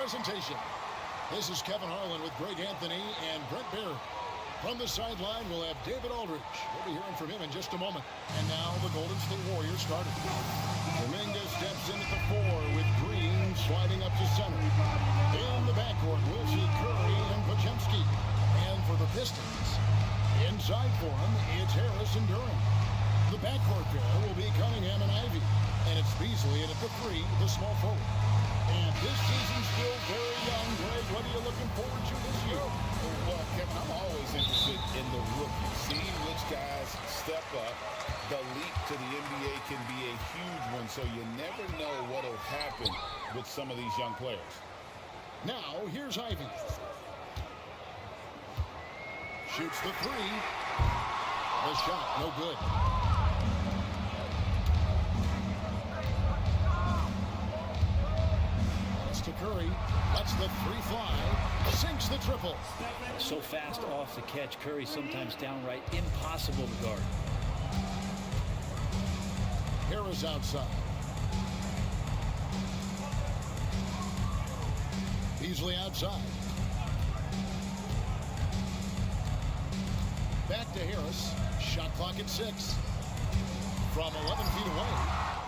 presentation. This is Kevin Harlan with Greg Anthony and Brent Barry. From the sideline, we'll have David Aldridge. We'll be hearing from him in just a moment. And now the Golden State Warriors starter. Dominguez steps in at the 4 with Green sliding up to center. In the backcourt, we'll see Curry and Pistions. And for the Pistons, inside for him, it's Harris and Durant. The backcourt pair will be Cunningham and Ivy. And it's Beasley in at the 3, the small forward. And this season's still very young. Greg, what are you looking forward to this year? Well, Kevin, I'm always interested in the rookies, seeing which guys step up. The leap to the NBA can be a huge one, so you never know what will happen with some of these young players. Now, here's Ivy. Shoots the 3. The shot, no good. To Curry, lets the 3 fly, sinks the triple. So fast off the catch, Curry sometimes downright impossible to guard. Harris outside. Beasley outside. Back to Harris. Shot clock at 6. From 11 feet away,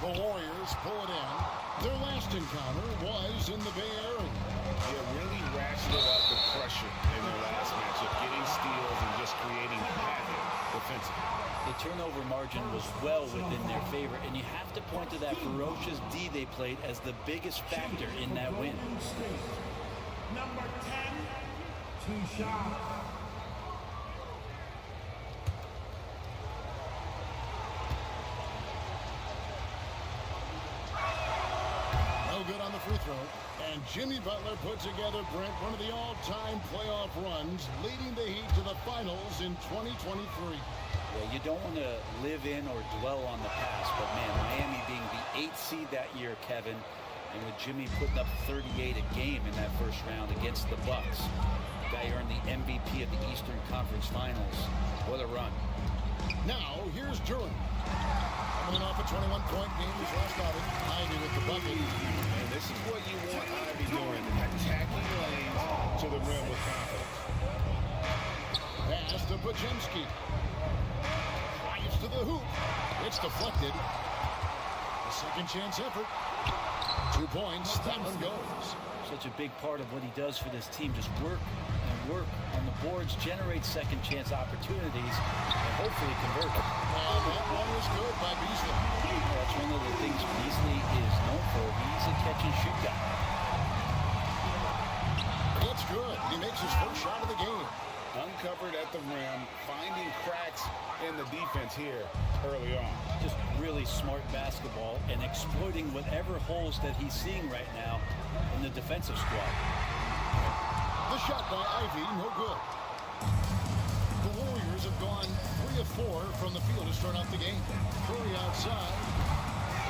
the Warriors pull it in. Their last encounter was in the Bay Area. They really ratcheted up the pressure in their last matchup, getting steals and just creating havoc defensively. The turnover margin was well within their favor, and you have to point to that ferocious D they played as the biggest factor in that win. Number 10, 2 shots. Good on the free throw. And Jimmy Butler put together, Brent, one of the all-time playoff runs, leading the Heat to the finals in 2023. Well, you don't want to live in or dwell on the past, but man, Miami being the 8th seed that year, Kevin, and with Jimmy putting up 38 a game in that first round against the Bucks. The guy earned the MVP of the Eastern Conference Finals. What a run. Now, here's Durant. Coming off a 21-point game, his last outing. Ivy with the bucket. And this is what you want Ivy doing, attacking lanes to the rim with confidence. Pass to Pistions. Drives to the hoop. It's deflected. A second chance effort. 2 points. That one goes. Such a big part of what he does for this team. Just work and work on the boards, generate second chance opportunities, and hopefully convert them. And that one was good by Beasley. That's one of the things Beasley is known for. He's a catch-and-shoot guy. It's good. He makes his first shot of the game. Uncovered at the rim, finding cracks in the defense here early on. Just really smart basketball and exploiting whatever holes that he's seeing right now in the defensive squad. The shot by Ivy, no good. The Warriors have gone 3 of 4 from the field to start out the game. Curry outside.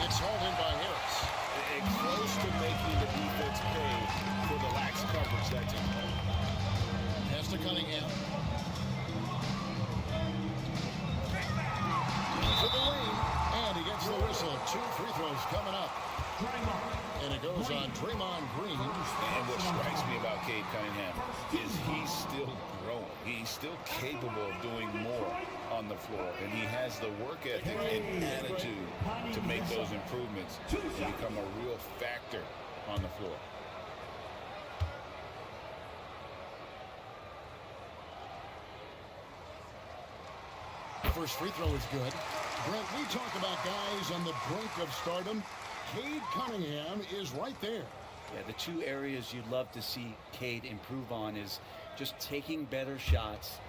It's hauled in by Harris. And close to making the defense pay for the lax coverage that team. Pass to Cunningham. To the lane. And he gets the whistle. 2 free throws coming up. And it goes on Draymond Green. And what strikes me about Cade Cunningham is he's still growing. He's still capable of doing more on the floor. And he has the work ethic and attitude to make those improvements and become a real factor on the floor. First free throw is good. Brent, we talk about guys on the brink of stardom. Cade Cunningham is right there. Yeah, the 2 areas you'd love to see Cade improve on is just taking better shots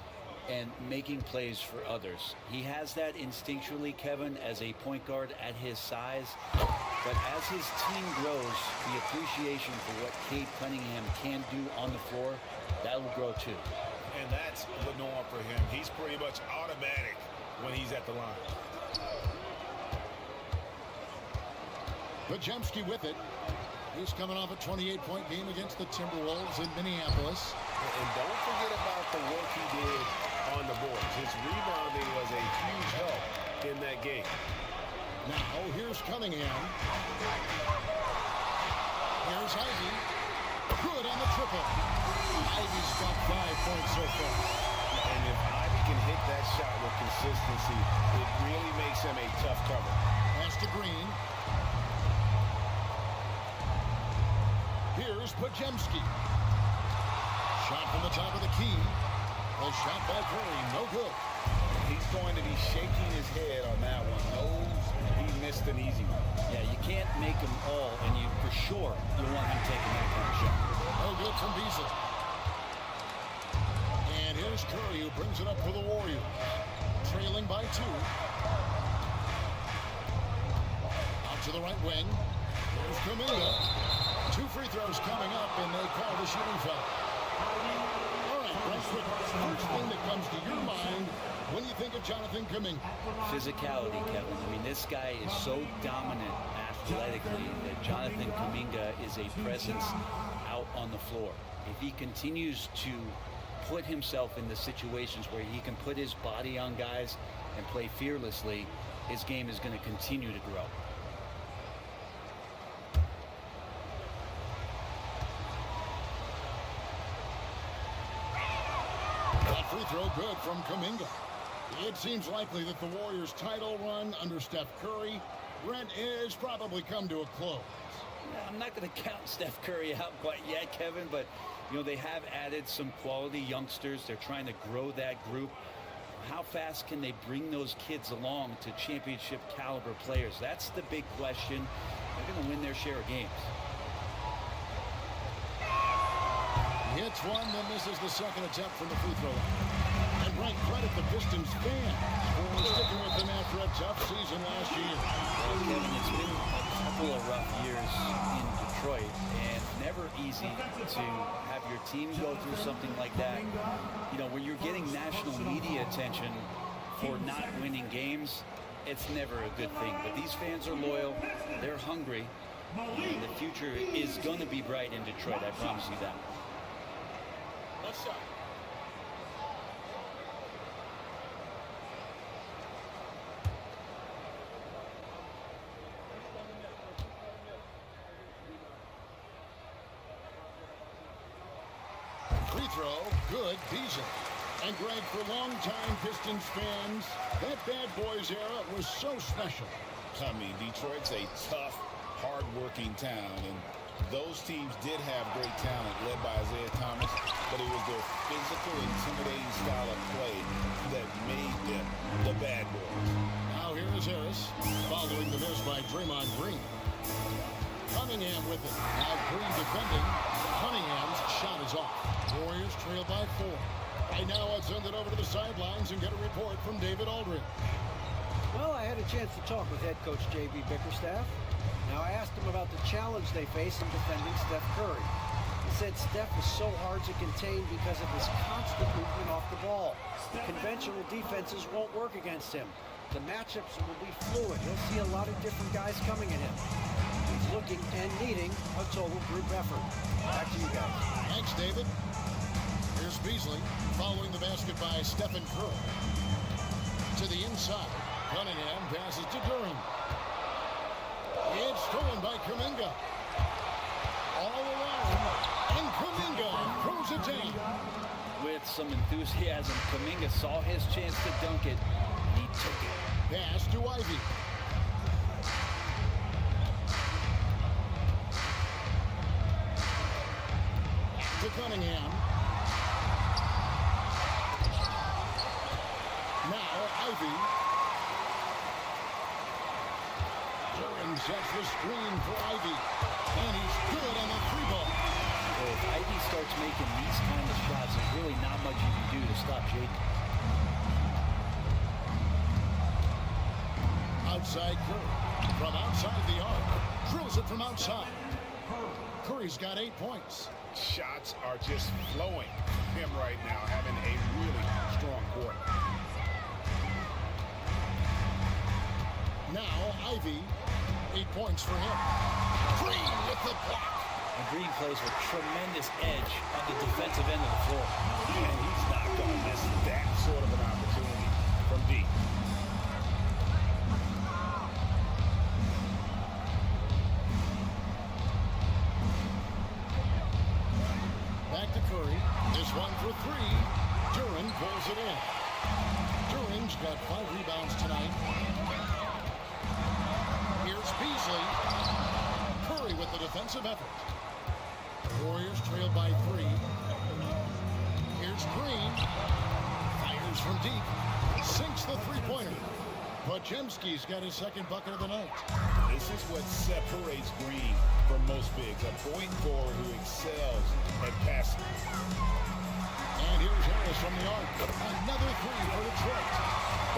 and making plays for others. He has that instinctually, Kevin, as a point guard at his size. But as his team grows, the appreciation for what Cade Cunningham can do on the floor, that will grow too. And that's the norm for him. He's pretty much automatic when he's at the line. Pistions with it. He's coming off a 28-point game against the Timberwolves in Minneapolis. And don't forget about the work he did on the boards. His rebounding was a huge help in that game. Now, here's Cunningham. Here's Ivy. Good on the triple. Ivy's got 5 points so far. And if Ivy can hit that shot with consistency, it really makes him a tough cover. Pass to Green. Here's Pajemski. Shot from the top of the key. The shot by Curry, no good. He's going to be shaking his head on that one. Knows he missed an easy one. Yeah, you can't make them all, and you for sure you want him taking that kind of shot. No good from Beasley. And here's Curry, who brings it up for the Warriors. Trailing by 2. Out to the right wing. Here's Kuminga. 2 free throws coming up, and they call the shooting foul. All right, right quick. First thing that comes to your mind when you think of Jonathan Kuminga. Physicality, Kevin. I mean, this guy is so dominant athletically that Jonathan Kuminga is a presence out on the floor. If he continues to put himself in the situations where he can put his body on guys and play fearlessly, his game is going to continue to grow. That free throw good from Kuminga. It seems likely that the Warriors' title run under Steph Curry, Brent, is probably come to a close. I'm not going to count Steph Curry out quite yet, Kevin, but you know, they have added some quality youngsters. They're trying to grow that group. How fast can they bring those kids along to championship caliber players? That's the big question. They're going to win their share of games. Hits one, then misses the second attempt from the free throw line. And Brent, credit the Pistons fans for sticking with them after a tough season last year. Well, Kevin, it's been a couple of rough years in Detroit, and never easy to have your team go through something like that. You know, when you're getting national media attention for not winning games, it's never a good thing. But these fans are loyal, they're hungry, and the future is going to be bright in Detroit, I promise you that. Let's go. Free throw, good, Beasley. And Greg, for longtime Pistons fans, that bad boys era was so special. I mean, Detroit's a tough, hard-working town, and those teams did have great talent led by Isaiah Thomas, but it was their physical, intimidating style of play that made them the bad boys. Now here is Harris, following the miss by Draymond Green. Cunningham with it. Now Green defending. Cunningham's shot is off. Warriors trail by 4. Right now, I'll send it over to the sidelines and get a report from David Aldridge. Well, I had a chance to talk with head coach J.B. Bickerstaff. Now, I asked him about the challenge they face in defending Steph Curry. He said Steph is so hard to contain because of his constant movement off the ball. Conventional defenses won't work against him. The matchups will be fluid. You'll see a lot of different guys coming at him. He's looking and needing a total group effort. Back to you guys. Thanks, David. Here's Beasley following the basket by Stephen Curry. To the inside. Cunningham passes to Durham. It's stolen by Kuminga. All around. And Kuminga throws it down. With some enthusiasm, Kuminga saw his chance to dunk it. He took it. Pass to Ivy. To Cunningham. Now Ivy. Durham sets the screen for Ivy. And he's good on the 3-ball. Well, if Ivy starts making these kind of shots, there's really not much you can do to stop Jaden. Outside Curry. From outside the arc. Drills it from outside. Curry's got 8 points. Shots are just flowing from him right now, having a really strong quarter. Now Ivy, 8 points for him. Green with the block. And Green plays with tremendous edge on the defensive end of the floor. And he's not going to miss that sort of an opportunity from deep. for three. Duran pulls it in. Duran's got 5 rebounds tonight. Here's Beasley. Curry with the defensive effort. The Warriors trail by 3. Here's Green. Fires from deep. Sinks the three-pointer. Podziemski's got his second bucket of the night. This is what separates Green from most bigs. A point forward who excels at passing. And here's Harris from the arc. Another three for Detroit.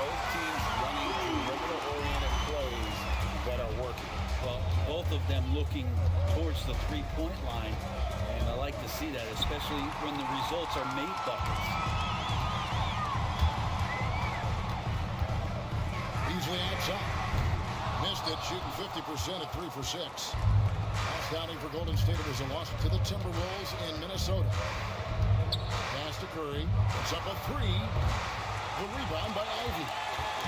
Both teams running perimeter-oriented plays that are working. Well, both of them looking towards the three-point line. And I like to see that, especially when the results are made buckets. Beasley outside. Missed it, shooting 50% at 3 for 6. Last outing for Golden State was a loss to the Timberwolves in Minnesota. Pass to Curry. It's up a 3. The rebound by Ivy.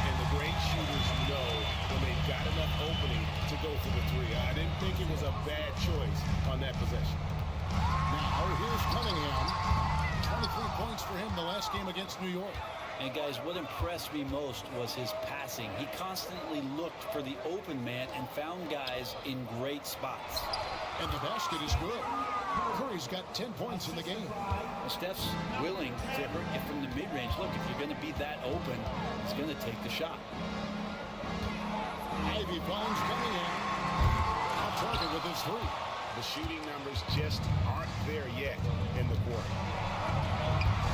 And the great shooters know when they've got enough opening to go for the 3. I didn't think it was a bad choice on that possession. Now here's Cunningham. 23 points for him the last game against New York. And guys, what impressed me most was his passing. He constantly looked for the open man and found guys in great spots. And the basket is good. Curry's got 10 points in the game. Well, Steph's willing to hurt you from the mid-range. Look, if you're going to be that open, he's going to take the shot. Ivy finds Cunningham. On target with his 3. The shooting numbers just aren't there yet in the quarter.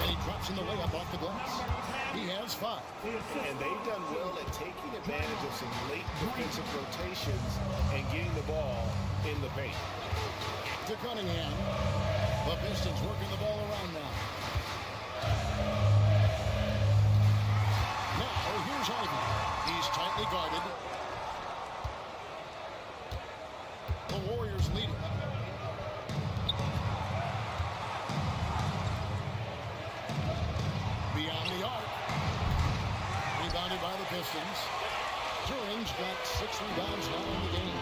And he drops in the layup off the glass. He has 5. And they've done well at taking advantage of some late defensive rotations and getting the ball in the paint. To Cunningham. The Pistons working the ball around now. Now here's Ivy. He's tightly guarded. The Warriors lead it. Beyond the arc. Rebounded by the Pistons. Duran's got 6 rebounds now in the game.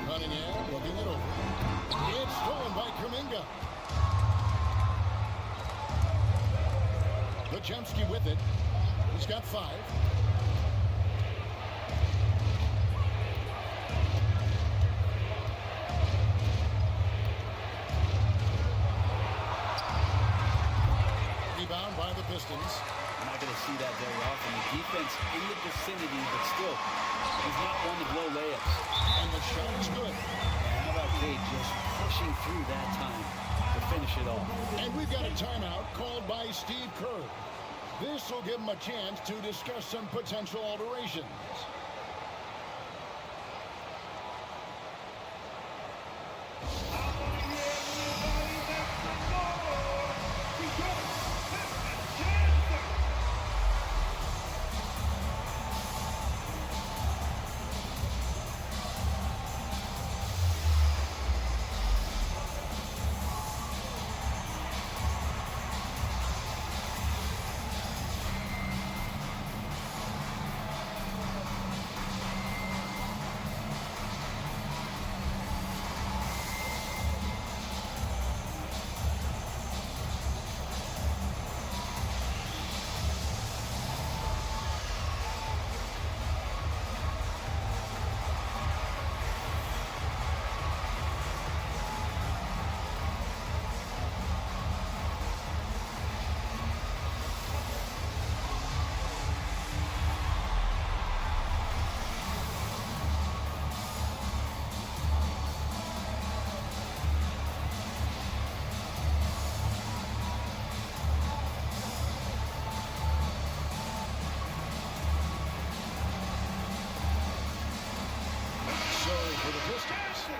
Cunningham looking it over. It's stolen by Kuminga. Podziemski with it. He's got 5. Rebound by the Pistons. I'm not going to see that very often. The defense in the vicinity, but still, he's not one to blow layups. And the shot is good. And how about Cade just pushing through that time to finish it off? And we've got a timeout called by Steve Kerr. This will give him a chance to discuss some potential alterations.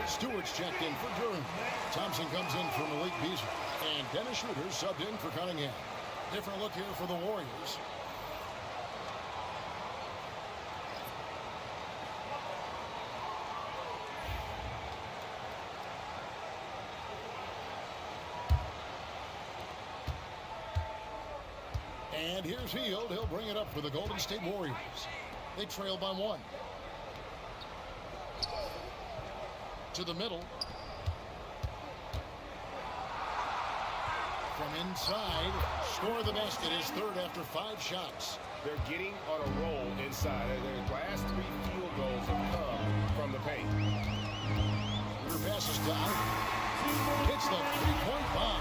Stewart's checked in for Duran. Thompson comes in for Malik Beasley. And Dennis Schroeder subbed in for Cunningham. Different look here for the Warriors. And here's Hield. He'll bring it up for the Golden State Warriors. They trail by 1. To the middle. from inside. Score the basket, his third after 5 shots. They're getting on a roll inside. Their last 3 field goals have come from the paint. Shooter passes to Ivy. Hits the three-point bomb.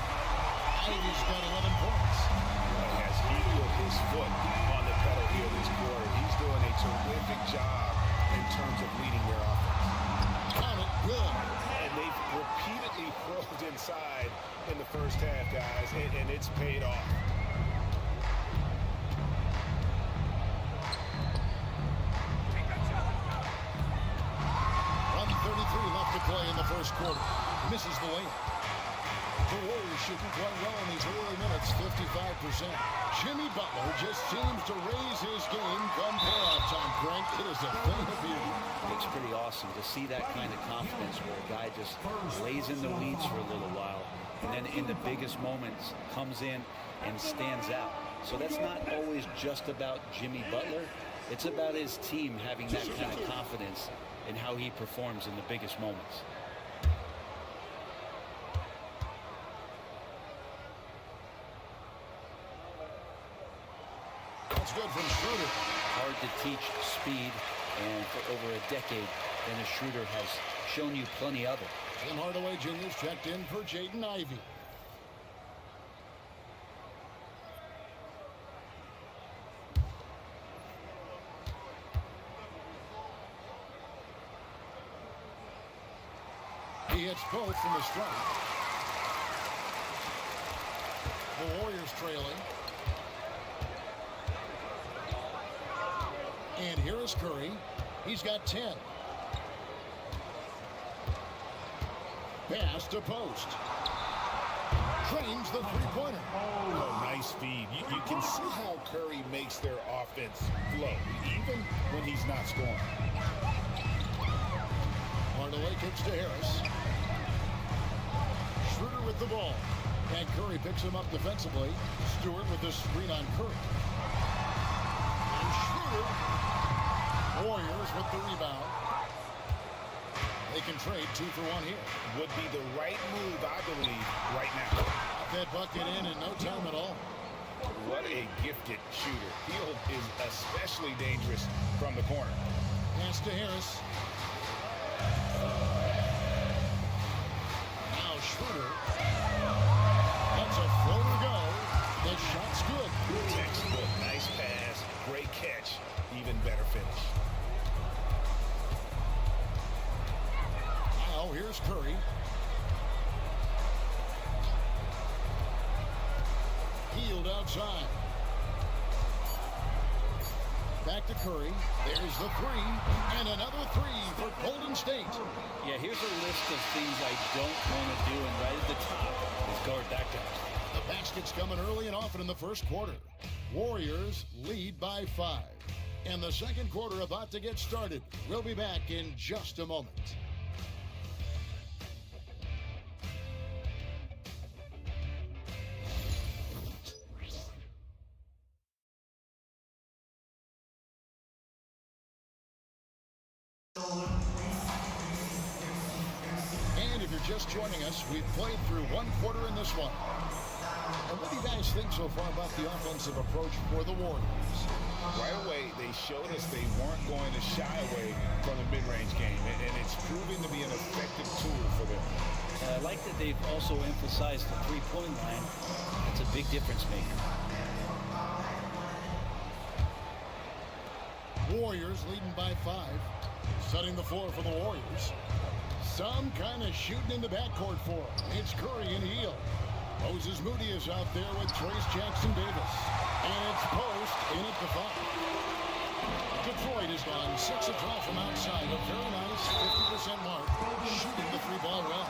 Ivy's got 11 points. He has equaled his foot on the pedal here this quarter. He's doing a terrific job in terms of leading their offense. Count it, good. And they've repeatedly probed inside in the first half, guys, and it's paid off. Left to play in the first quarter. Misses the layup. The Warriors shooting quite well in these early minutes, 55%. Jimmy Butler just seems to raise his game come playoff time, Frank. It is a thing of beauty. It's pretty awesome to see that kind of confidence where a guy just lays in the weeds for a little while and then in the biggest moments comes in and stands out. So that's not always just about Jimmy Butler. It's about his team having that kind of confidence in how he performs in the biggest moments. That's good from Schroeder. Hard to teach speed, and for over a decade, Dennis Schroeder has shown you plenty of it. Tim Hardaway Jr.'s checked in for Jaden Ivey. He hits both from the stripe. The Warriors trailing. And here is Curry. He's got 10. Pass to post. Trains the three-pointer. Oh, nice feed. You can see how Curry makes their offense flow, even when he's not scoring. Hardaway kicks to Harris. Schroeder with the ball. And Curry picks him up defensively. Stewart with the screen on Curry. And Schroeder. Warriors with the rebound. They can trade 2 for 1 here. Would be the right move, I believe, right now. Got that bucket in no time at all. What a gifted shooter. Field is especially dangerous from the corner. Pass to Harris. Now Schroeder. That's a floater go. The shot's good. Textbook, nice pass, great catch, even better finish. Now here's Curry. Healed outside. Back to Curry. There's the three. And another three for Golden State. Yeah, here's a list of things I don't want to do, and right at the top is guard that guy. The basket's coming early and often in the first quarter. Warriors lead by 5. And the second quarter about to get started. We'll be back in just a moment. And if you're just joining us, we've played through one quarter in this one. And what do you guys think so far about the offensive approach for the Warriors? Right away, they showed us they weren't going to shy away from the mid-range game, and it's proving to be an effective tool for them. I like that they've also emphasized the three-point line. It's a big difference maker. Warriors leading by 5. Setting the floor for the Warriors. Some kind of shooting in the backcourt for him. It's Curry and Hield. Moses Moody is out there with Trace Jackson Davis. And it's post in at the 5. Detroit has gone 6 of 12 from outside. A very nice 50% mark. Shooting the 3-ball well.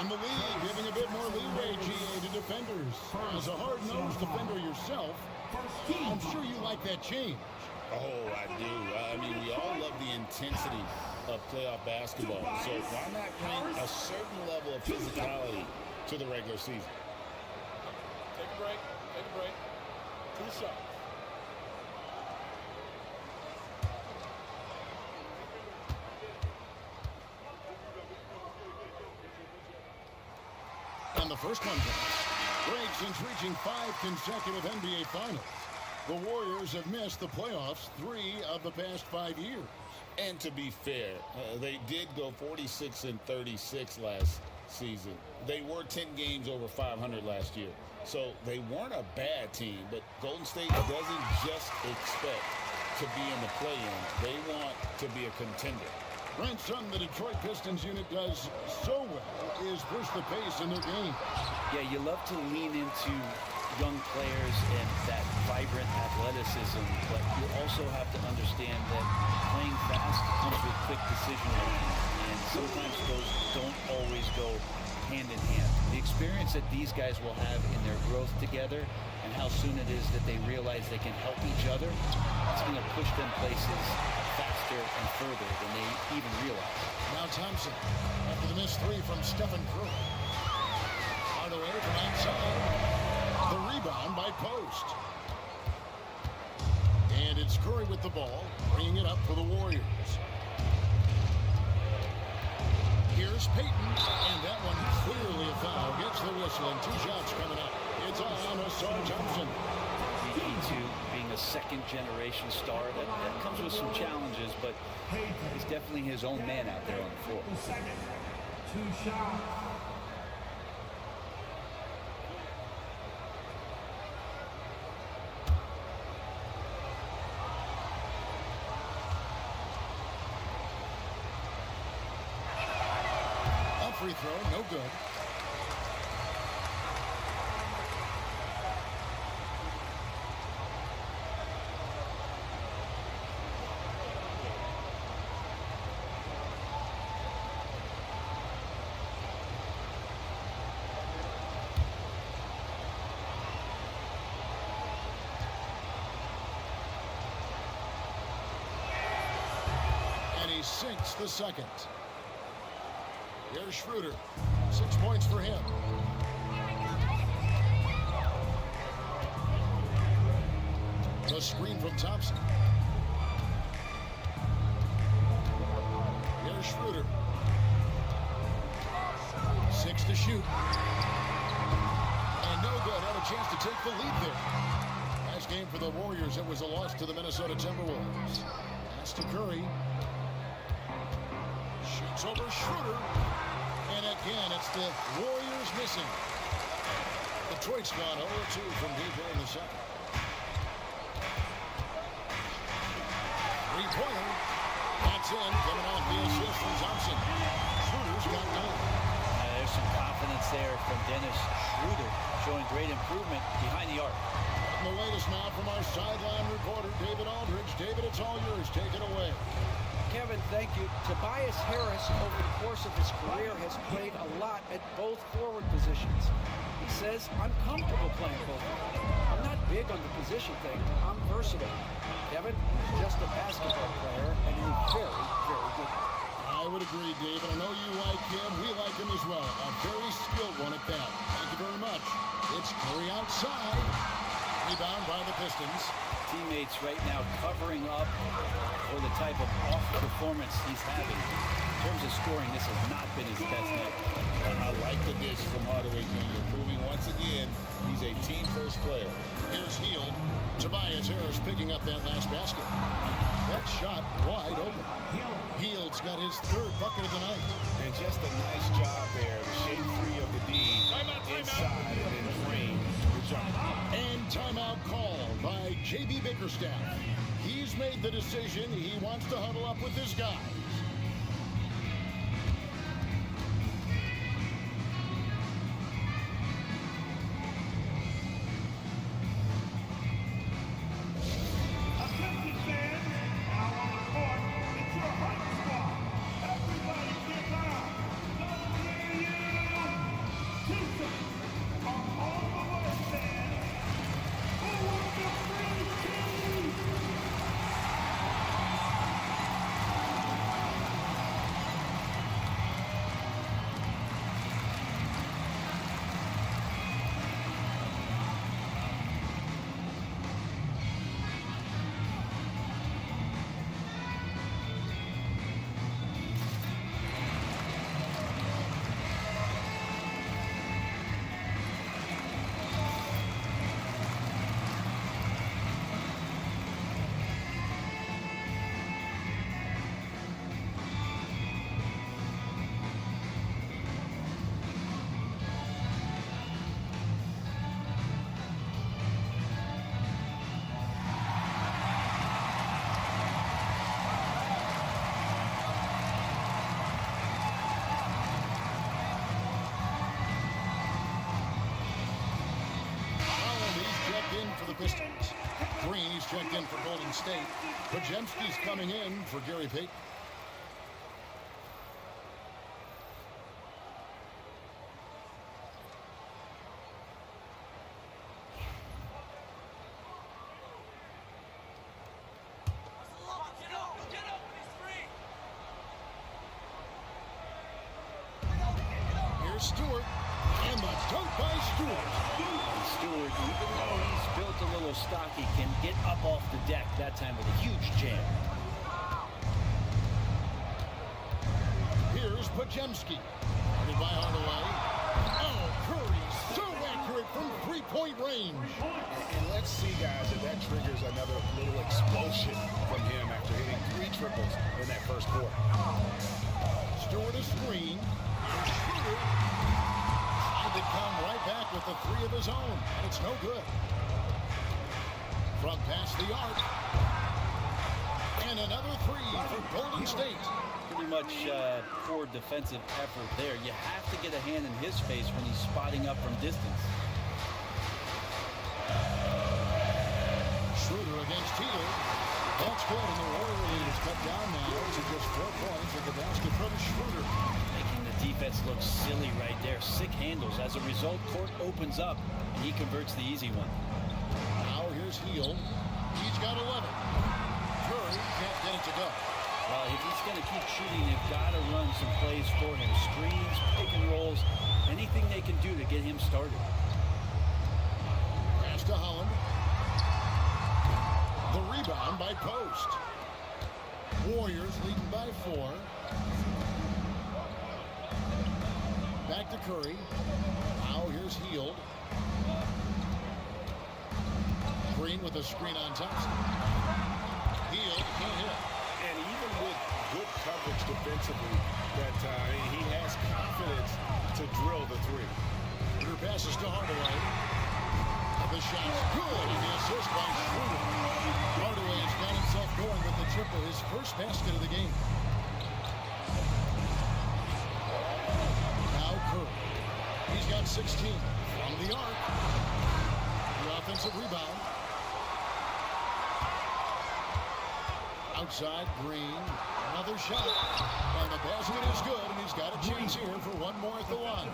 And the league giving a bit more leeway, GA, to defenders. As a hard-nosed defender yourself, I'm sure you like that change. Oh, I do. I mean, we all love the intensity of playoff basketball. So why not bring a certain level of physicality to the regular season? Take a break. Take a break. 2 shots. And the first one goes. Greg, since reaching 5 consecutive NBA Finals, the Warriors have missed the playoffs 3 of the past 5 years. And to be fair, they did go 46-36 last season. They were 10 games over 500 last year. So they weren't a bad team, but Golden State doesn't just expect to be in the play-in. They want to be a contender. Brent, something the Detroit Pistons unit does so well is push the pace in their game. Yeah, you love to lean into young players and that vibrant athleticism, but you also have to understand that playing fast comes with quick decision making, and sometimes those don't always go hand in hand. The experience that these guys will have in their growth together and how soon it is that they realize they can help each other, it's going to push them places faster and further than they even realize. Now Thompson, after the missed 3 from Stephen Curry. Hardaway from outside. The rebound by Post. And it's Curry with the ball, bringing it up for the Warriors. Here's Payton, and that one clearly a foul. Gets the whistle, and 2 shots coming up. It's on Asar Thompson. The key to being a second-generation star, that comes with some challenges, but he's definitely his own man out there on the floor. Second. 2 shots. Free throw, no good. And he sinks the second. Here's Schroeder. 6 points for him. The screen from Thompson. Here's Schroeder. 6 to shoot. And no good. Had a chance to take the lead there. Nice game for the Warriors. It was a loss to the Minnesota Timberwolves. Pass to Curry. Shoots over Schroeder. And again, it's the Warriors missing. Detroit's gone 0-2 from deep here in the second. Three-pointer. That's in. Coming off the assist from Thompson. Schroeder's got 9. There's some confidence there from Dennis Schroeder, showing great improvement behind the arc. And the latest now from our sideline reporter, David Aldridge. David, it's all yours. Take it away. Kevin, thank you. Tobias Harris, over the course of his career, has played a lot at both forward positions. He says, I'm comfortable playing both. I'm not big on the position thing. I'm versatile. Kevin, just a basketball player, and he's very, very good. I would agree, David. I know you like him. We like him as well. A very skilled one at that. Thank you very much. It's Curry outside. Rebound by the Pistons. Teammates right now covering up for the type of off performance he's having. In terms of scoring, this has not been his best night. I like the dish from Hardaway Jr., proving once again he's a team-first player. Here's Hield. Tobias Harris picking up that last basket. That shot wide open. Hield's got his 3rd bucket of the night. And just a nice job there to shake free of the D inside and then drain the jumper. And timeout called by J.B. Bickerstaff. He's made the decision. He wants to huddle up with his guys. Attention fans, now on the court, it's your hype squad. Everybody get down. Houston, from all the way fans, who wants the free team? Green, he's checked in for Golden State. Pajemski's coming in for Gary Payton. Stewart, and the dunk by Stewart. And Stewart, even though he's built a little stocky, can get up off the deck, that time with a huge jam. Here's Pajemski. Guarded by Hardaway. Oh, Curry, so accurate from three-point range. And let's see, guys, if that triggers another little explosion from him after hitting 3 triples in that first quarter. Stewart a screen. Shooter tried to come right back with the 3 of his own, and it's no good. From past the arc. And another 3 for Golden State. Pretty much poor defensive effort there. You have to get a hand in his face when he's spotting up from distance. Schroeder against Teal. That's good, and the Warrior lead is cut down now to just 4 points with the basket from Schroeder. Making the defense look silly right there. Sick handles. As a result, court opens up, and he converts the easy one. Now here's Hield. He's got 11. Curry can't get it to go. Well, if he's going to keep shooting, they've got to run some plays for him. Screens, pick and rolls, anything they can do to get him started. Pass to Holland. The rebound by Post. Warriors leading by 4. Back to Curry. Now here's Hield. Green with a screen on Thompson. Hield can't hit. And even with good coverage defensively that time, he has confidence to drill the 3. Your passes to Hardaway. The shot's good, and the assist by Schroeder. Hardaway has got himself going with the triple, his first basket of the game. Now Curry. He's got 16 from the arc. The offensive rebound. Outside, Green. Another shot. And the basket is good, and he's got a chance here for one more at the line.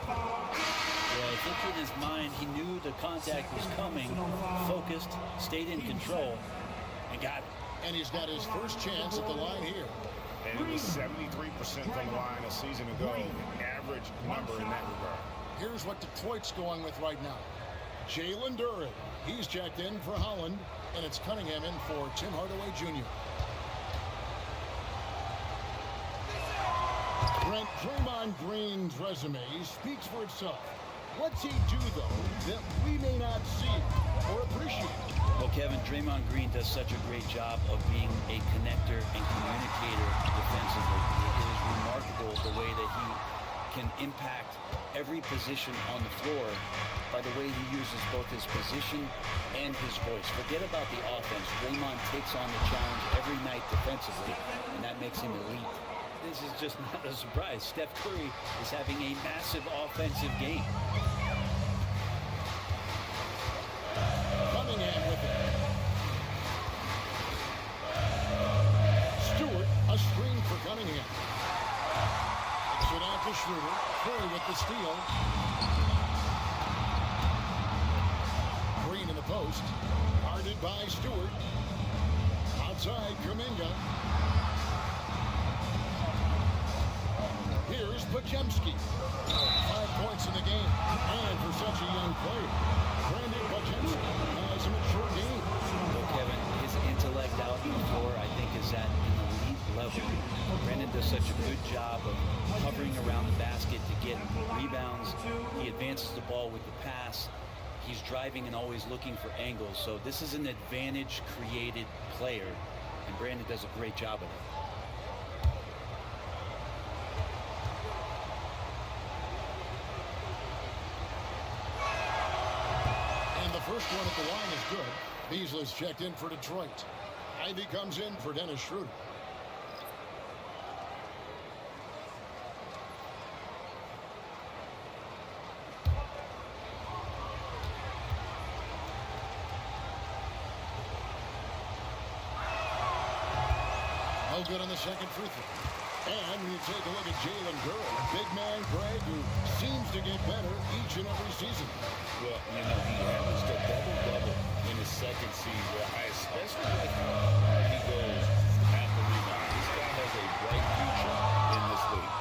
Yeah, I think in his mind, he knew the contact was coming, focused, stayed in control, and got it. And he's got his first chance at the line here. And it was 73% from the line a season ago. Average number in that regard. Here's what Detroit's going with right now. Jalen Duren. He's checked in for Holland, and it's Cunningham in for Tim Hardaway Jr. Brent, Draymond Green's resume speaks for itself. What's he do, though, that we may not see or appreciate? Well, Kevin, Draymond Green does such a great job of being a connector and communicator defensively. It is remarkable the way that he can impact every position on the floor by the way he uses both his position and his voice. Forget about the offense. Draymond takes on the challenge every night defensively, and that makes him elite. This is just not a surprise. Steph Curry is having a massive offensive game. Cunningham with it. Stewart, a screen for Cunningham. Kicks it out to Schroeder. Curry with the steal. Green in the post. Guarded by Stewart. Outside, Kuminga. Here's Pajemski. 5 points in the game. And for such a young player, Brandon Pajemski has a mature game. Well, Kevin, his intellect out on the floor, I think, is at an elite level. Brandon does such a good job of hovering around the basket to get rebounds. He advances the ball with the pass. He's driving and always looking for angles. So this is an advantage-created player, and Brandon does a great job of it. First one at the line is good. Beasley's checked in for Detroit. Ivy comes in for Dennis Schroeder. good on the second free throw. And when you take a look at Jalen Duren, a big man, Greg, who seems to get better each and every season. Well, you know, he averaged a double-double in his second season. I especially like how hard he goes at the rebound. This guy has a bright future in this league.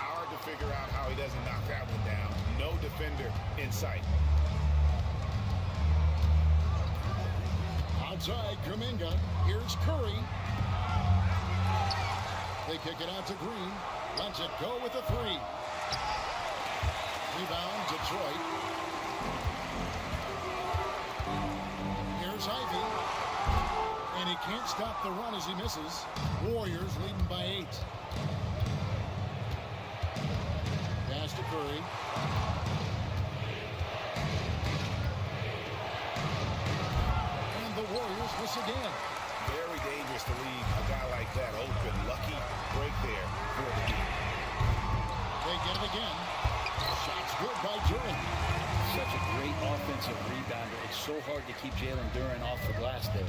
Hard to figure out how he doesn't knock that one down. No defender in sight. Outside, Kuminga. Here's Curry. They kick it out to Green. Lets it go with a three. Rebound, Detroit. Here's Ivy. And he can't stop the run as he misses. Warriors leading by 8. Pass to Curry. And the Warriors miss again. Very dangerous to leave a guy like that open. Lucky break there for the team. They get it again. Shot's good by Duren. Such a great offensive rebounder. It's so hard to keep Jalen Duren off the glass there.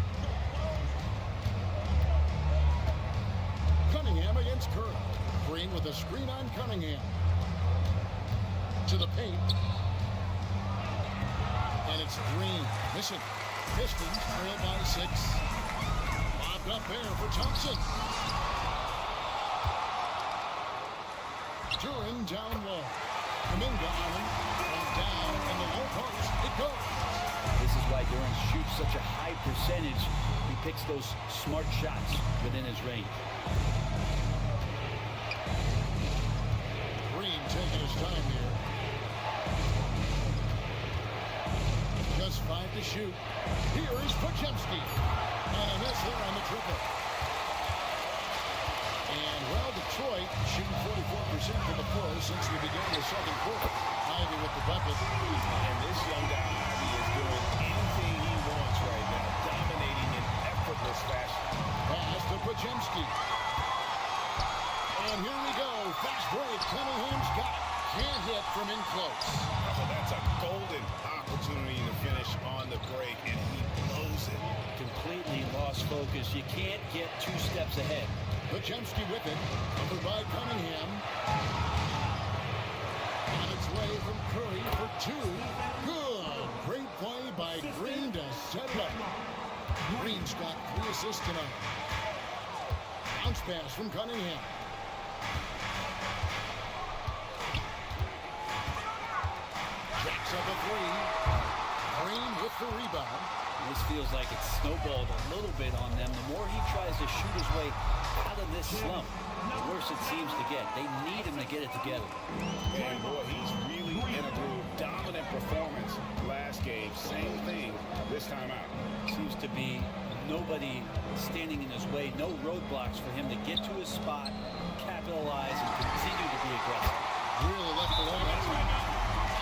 Cunningham against Curry. Green with a screen on Cunningham. To the paint. And it's Green. Listen, Pistons trail by 6. Lobbed up there for Thompson. Duren down low. Kuminga on him. And down in the low post. It goes. This is why Duren shoots such a high percentage. He picks those smart shots within his range. Green taking his time here. Just 5 to shoot. Here is Podziemski. And a miss there on the triple. And, well, Detroit shooting 44% from the floor since we began the second quarter. Ivy with the bucket. And this young guy, Ivy, is doing anything he wants right now. Dominating in effortless fashion. Pass to Podziemski. And here we go. Fast break. Cunningham's got it. Can't hit from in close. Oh, that's a golden opportunity to finish on the break, and he blows it. Completely lost focus. You can't get 2 steps ahead. Podziemski with it. Covered by Cunningham. On its way from Curry for 2. Good. Great play by Green to set it up. Green's got 3 assists tonight. Bounce pass from Cunningham. Jacks up a 3. Green with the rebound. This feels like it's snowballed a little bit on them. The more he tries to shoot his way out of this slump, the worse it seems to get. They need him to get it together. And boy, he's really in a groove. Dominant performance last game. Same thing this time out. Seems to be nobody standing in his way. No roadblocks for him to get to his spot, capitalize, and continue to be aggressive. Really left the line that time out.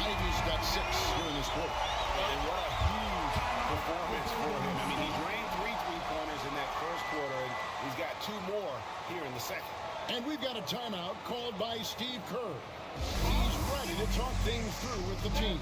Ivy's got 6 here in this quarter. And what a huge performance for him. I mean, he drained 3 3-pointers in that first quarter, and he's got 2 more here in the second. And we've got a timeout called by Steve Kerr. He's ready to talk things through with the team.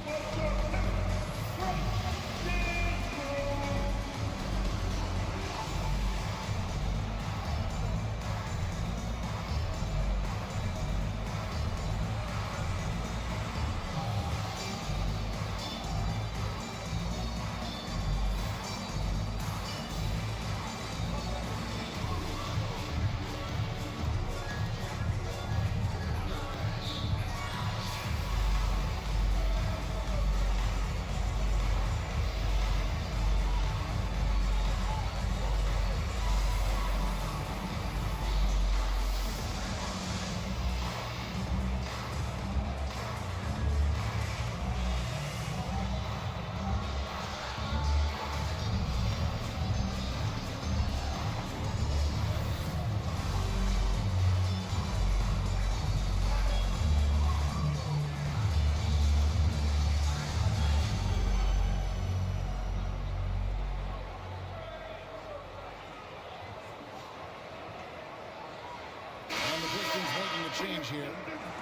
Change here.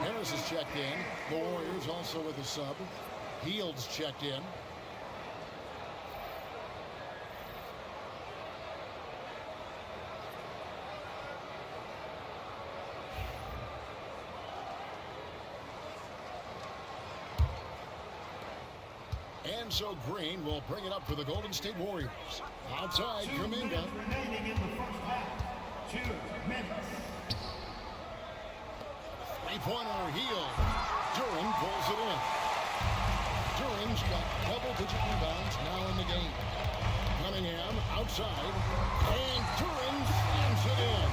Harris has checked in. The Warriors also with a sub. Heald's checked in. So Green will bring it up for the Golden State Warriors. Outside, 2 Kuminga. minutes remaining in the first half. 2 minutes. Three-pointer, Heel. Duran pulls it in. Duran's got double-digit rebounds now in the game. Cunningham outside, and Duran slams it in.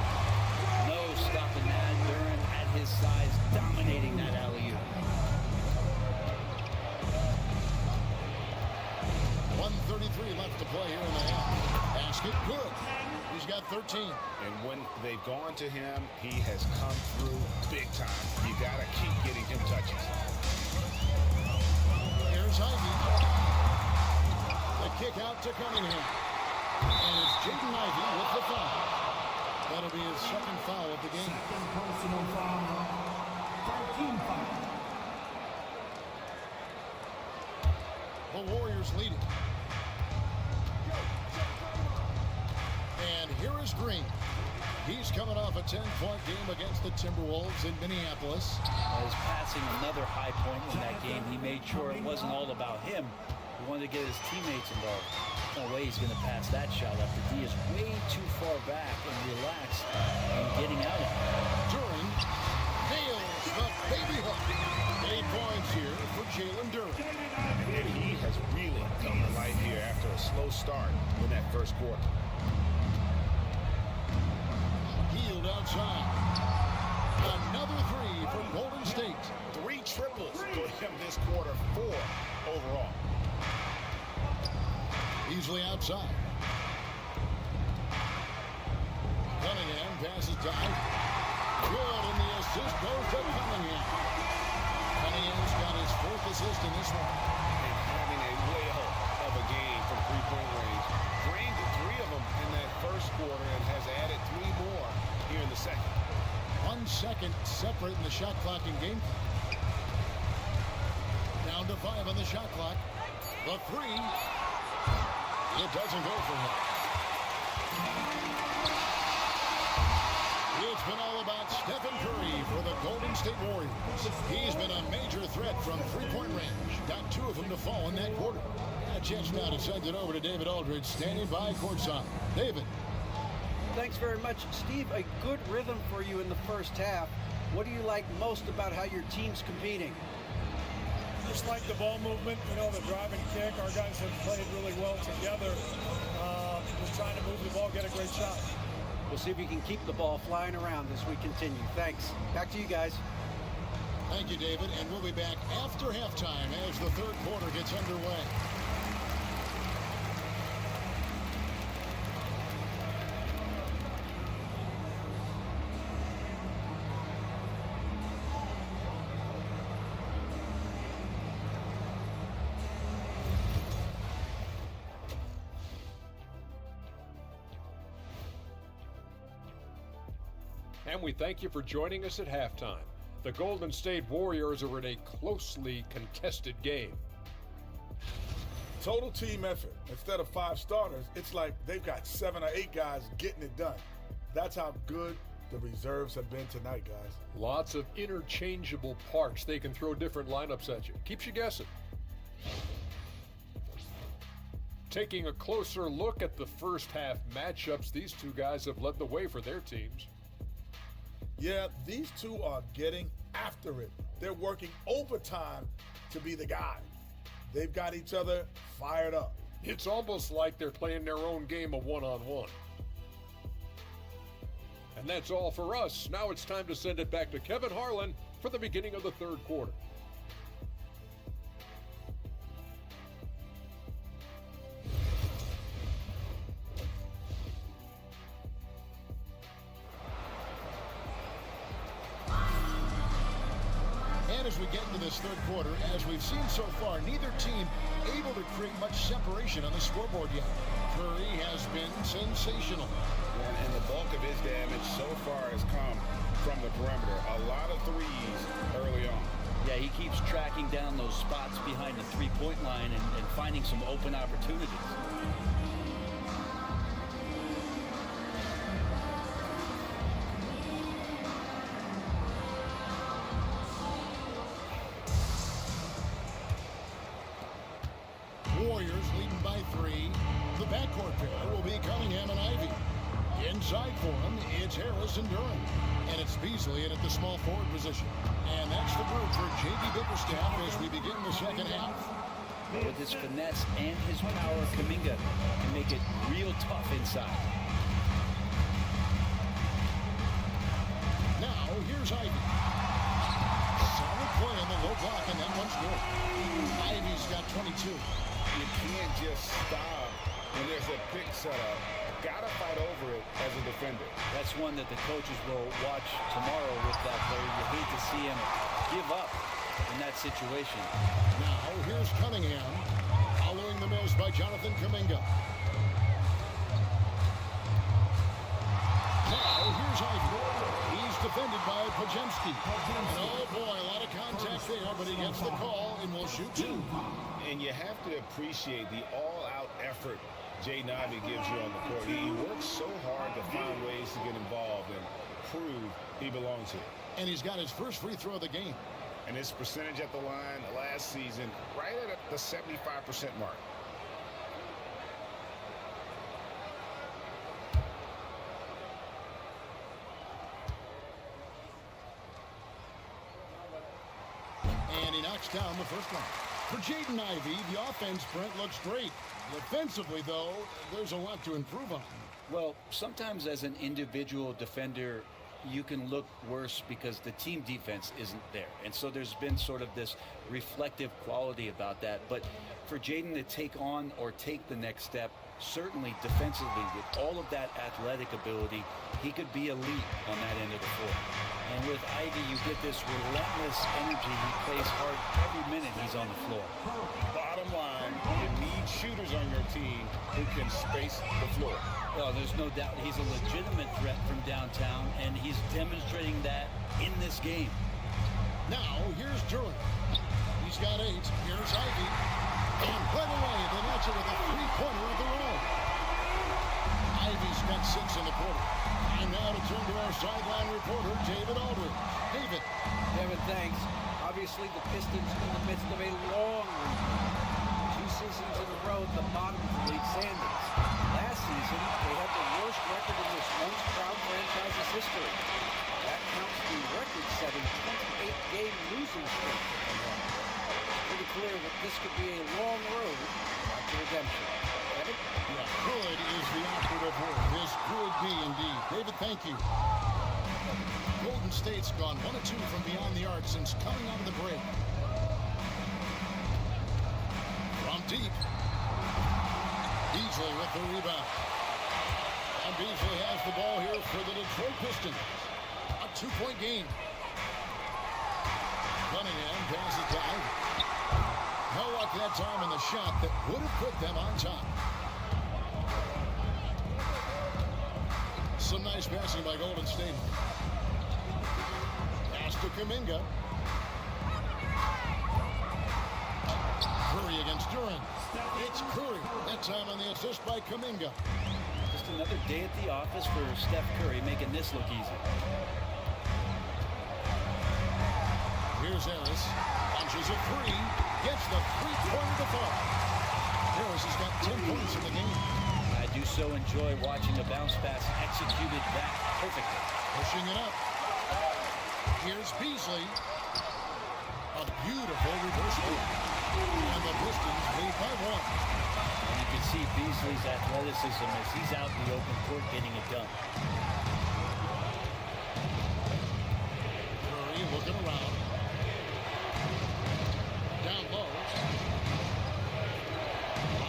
No stopping that. Duran at his size, dominating that alley-oop. 1:33 left to play here in the half. Basket good. He's got 13. And when they've gone to him, he has come through big time. You got to keep getting him touches. Here's Ivy. The kick out to Cunningham. And it's Jaden Ivey with the foul. That'll be his second foul of the game. Second personal foul. 13 foul. The Warriors lead it. And here is Green. He's coming off a 10-point game against the Timberwolves in Minneapolis. He's passing another high point in that game. He made sure it wasn't all about him. He wanted to get his teammates involved. No way he's going to pass that shot after D is way too far back and relaxed and getting out of it. Duran nails the baby hook. 8 points here for Jalen Duran. And he has really come to life here after a slow start in that first quarter. Healed outside. Another three for Golden State. 3 triples for him this quarter, 4 overall. Easily outside. Cunningham passes to Ivey. Good, and the assist goes to Cunningham. Cunningham's got his 4th assist in this one. And having a whale of a game from three-point range. Drained 3 of them in that first quarter and has added 3 more here in the second. 1 second separating the shot clock and game clock. Down to 5 on the shot clock. The 3. It doesn't go for him. It's been all about Stephen Curry for the Golden State Warriors. He's been a major threat from three-point range. Got 2 of them to fall in that quarter. A chance now to send it over to David Aldridge, standing by courtside. David. Thanks very much, Steve. A good rhythm for you in the first half. What do you like most about how your team's competing? Just like the ball movement, the drive and kick. Our guys have played really well together. Just trying to move the ball, get a great shot. We'll see if you can keep the ball flying around as we continue. Thanks. Back to you guys. Thank you, David. And we'll be back after halftime as the third quarter gets underway. And we thank you for joining us at halftime. The Golden State Warriors are in a closely contested game. Total team effort. Instead of 5 starters, it's like they've got 7 or 8 guys getting it done. That's how good the reserves have been tonight, guys. Lots of interchangeable parts. They can throw different lineups at you. Keeps you guessing. Taking a closer look at the first half matchups, these 2 guys have led the way for their teams. Yeah, these 2 are getting after it. They're working overtime to be the guy. They've got each other fired up. It's almost like they're playing their own game of one-on-one. And that's all for us. Now it's time to send it back to Kevin Harlan for the beginning of the third quarter. And as we get into this third quarter, as we've seen so far, neither team able to create much separation on the scoreboard yet. Curry has been sensational. And the bulk of his damage so far has come from the perimeter. A lot of threes early on. Yeah, he keeps tracking down those spots behind the three-point line and finding some open opportunities. pair will be Cunningham and Ivy. Inside for him, it's Harris and Durham. And it's Beasley in at the small forward position. And that's the group for J.B. Bickerstaff as we begin the second half. With his finesse and his power, Kuminga can make it real tough inside. Now, here's Ivy. Solid play on the low block, and that one's good. Ivy's got 22. You can't just stop when there's a pick set up. Gotta fight over it as a defender. That's one that the coaches will watch tomorrow with that player. You hate to see him give up in that situation. Now, here's Cunningham. Following the miss by Jonathan Kuminga. Now, here's Ivy. He's defended by Pajemski. Oh, boy, a lot of contact there, but he gets the call and will shoot two. And you have to appreciate the all-out effort Jaden Ivey gives you on the court. He works so hard to find ways to get involved and prove he belongs here. And he's got his first free throw of the game. And his percentage at the line last season, right at the 75% mark. And he knocks down the first one. For Jaden Ivey, the offense, Brent, looks great. Defensively, though, there's a lot to improve on. Well, sometimes as an individual defender, you can look worse because the team defense isn't there. And so there's been sort of this reflective quality about that. But for Jaden to take on or take the next step, certainly defensively, with all of that athletic ability, he could be elite on that end of the floor. And with Ivy, you get this relentless energy. He plays hard every minute he's on the floor. Bottom line, you need shooters on your team who can space the floor. Well, there's no doubt he's a legitimate threat from downtown, and he's demonstrating that in this game. Now, here's Durham. He's got 8. Here's Ivy. And right away, they match it with a three-pointer of their own. Ivy's got 6 in the quarter. And now to turn to our sideline reporter, David Aldridge. David. Kevin, thanks. Obviously, the Pistons in the midst of a long run. 2 seasons in a row at the bottom of the league standings. Last season, they had the worst record in this once proud franchise's history. That counts the record-setting 28-game losing streak. Pretty clear that this could be a long road to redemption. Kevin? Yeah, good is the operative word. This could be indeed. David, thank you. Golden State's gone 1-2 from beyond the arc since coming out of the break. From deep. Beasley with the rebound. And Beasley has the ball here for the Detroit Pistons. A 2-point game. Cunningham passes to Ivy. No luck that time in the shot that would have put them on top. Some nice passing by Golden State. Pass to Kuminga. Curry against Durant. It's Curry. That time on the assist by Kuminga. Just another day at the office for Steph Curry, making this look easy. Here's Harris. Launches a 3. Gets the three-pointer to fall. Harris has got 10 points in the game. I do so enjoy watching a bounce pass executed that perfectly. Pushing it up. Here's Beasley. A beautiful reverse move. And the Pistons lead by 1. And you can see Beasley's athleticism as he's out in the open court getting it done. Curry looking around. Down low.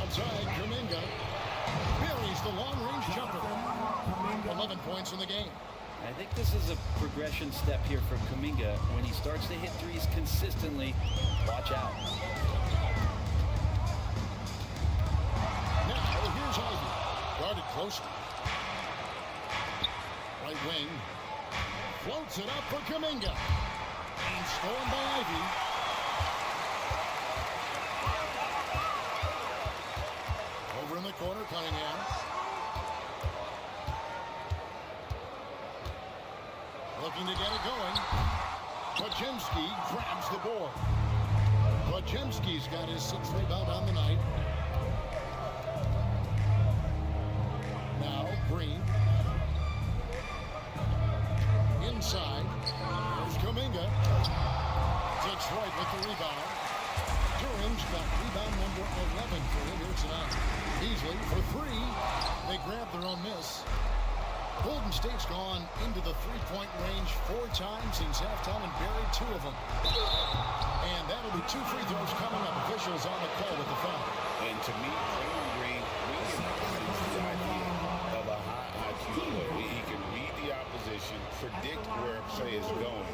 Outside, Kuminga. Buries the long-range jumper. 11 points in the game. I think this is a progression step here for Kuminga. When he starts to hit threes consistently, watch out. Now, here's Ivy. Guarded closely. Right wing. Floats it up for Kuminga. And stolen by Ivy. Over in the corner, Cunningham. Looking to get it going. Pajemski grabs the board. Pajemski's got his 6th rebound on the night. rebound number 11 for him here tonight. Beasley for three. They grab their own miss. Golden State's gone into the three-point range 4 times since halftime and buried 2 of them. And that'll be 2 free throws coming up. Officials on the call with the foul. And to me, Draymond Green really embodies the idea of a high IQ player. He can read the opposition, predict where play is going.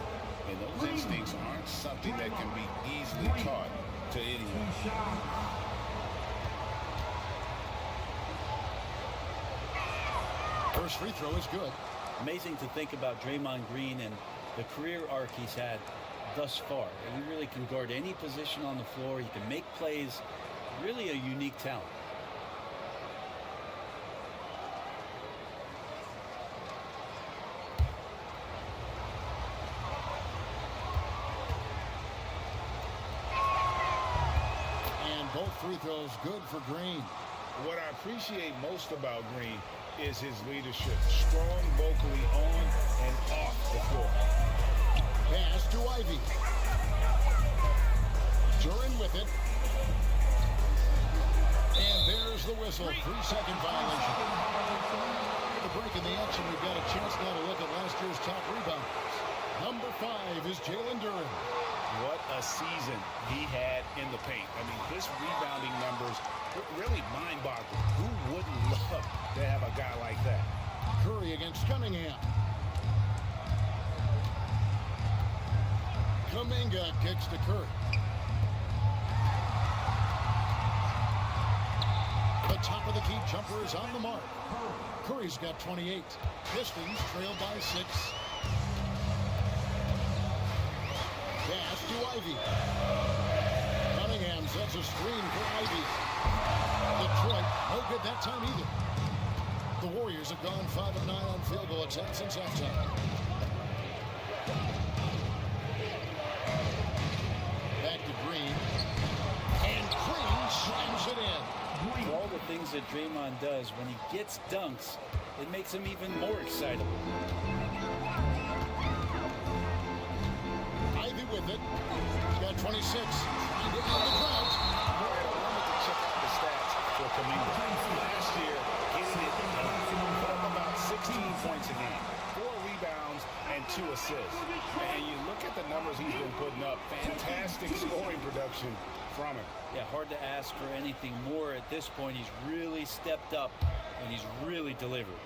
And those instincts aren't something that can be easily taught to anyone. First free throw is good. Amazing to think about Draymond Green and the career arc he's had thus far. He really can guard any position on the floor. He can make plays. Really a unique talent. And both free throws good for Green. What I appreciate most about Green is his leadership. Strong vocally on and off the floor. Pass to Ivy. Duran with it. And there's the whistle. 3-second violation. The break in the action. We've got a chance now to look at last year's top rebounders. Number 5 is Jalen Duran. What a season he had in the paint. I mean, his rebounding numbers really mind-boggling. Who wouldn't love to have a guy like that? Curry against Cunningham. Kuminga kicks to Curry. The top of the key jumper is on the mark. Curry's got 28. Pistons trailed by 6. Pass to Ivy. Cunningham sets a screen for Ivy. Detroit, no good that time either. The Warriors have gone 5 of 9 on field goal attempts since halftime. Back to Green. And Green slams it in. For all the things that Draymond does, when he gets dunks, it makes him even more excited. Ivy with it. He's got 26. Trying to end the drought. Check out the stats for Kuminga. Last year, getting it put up about 16 points a game, 4 rebounds, and 2 assists. And you look at the numbers he's been putting up, fantastic scoring production from him. Yeah, hard to ask for anything more at this point. He's really stepped up, and he's really delivered.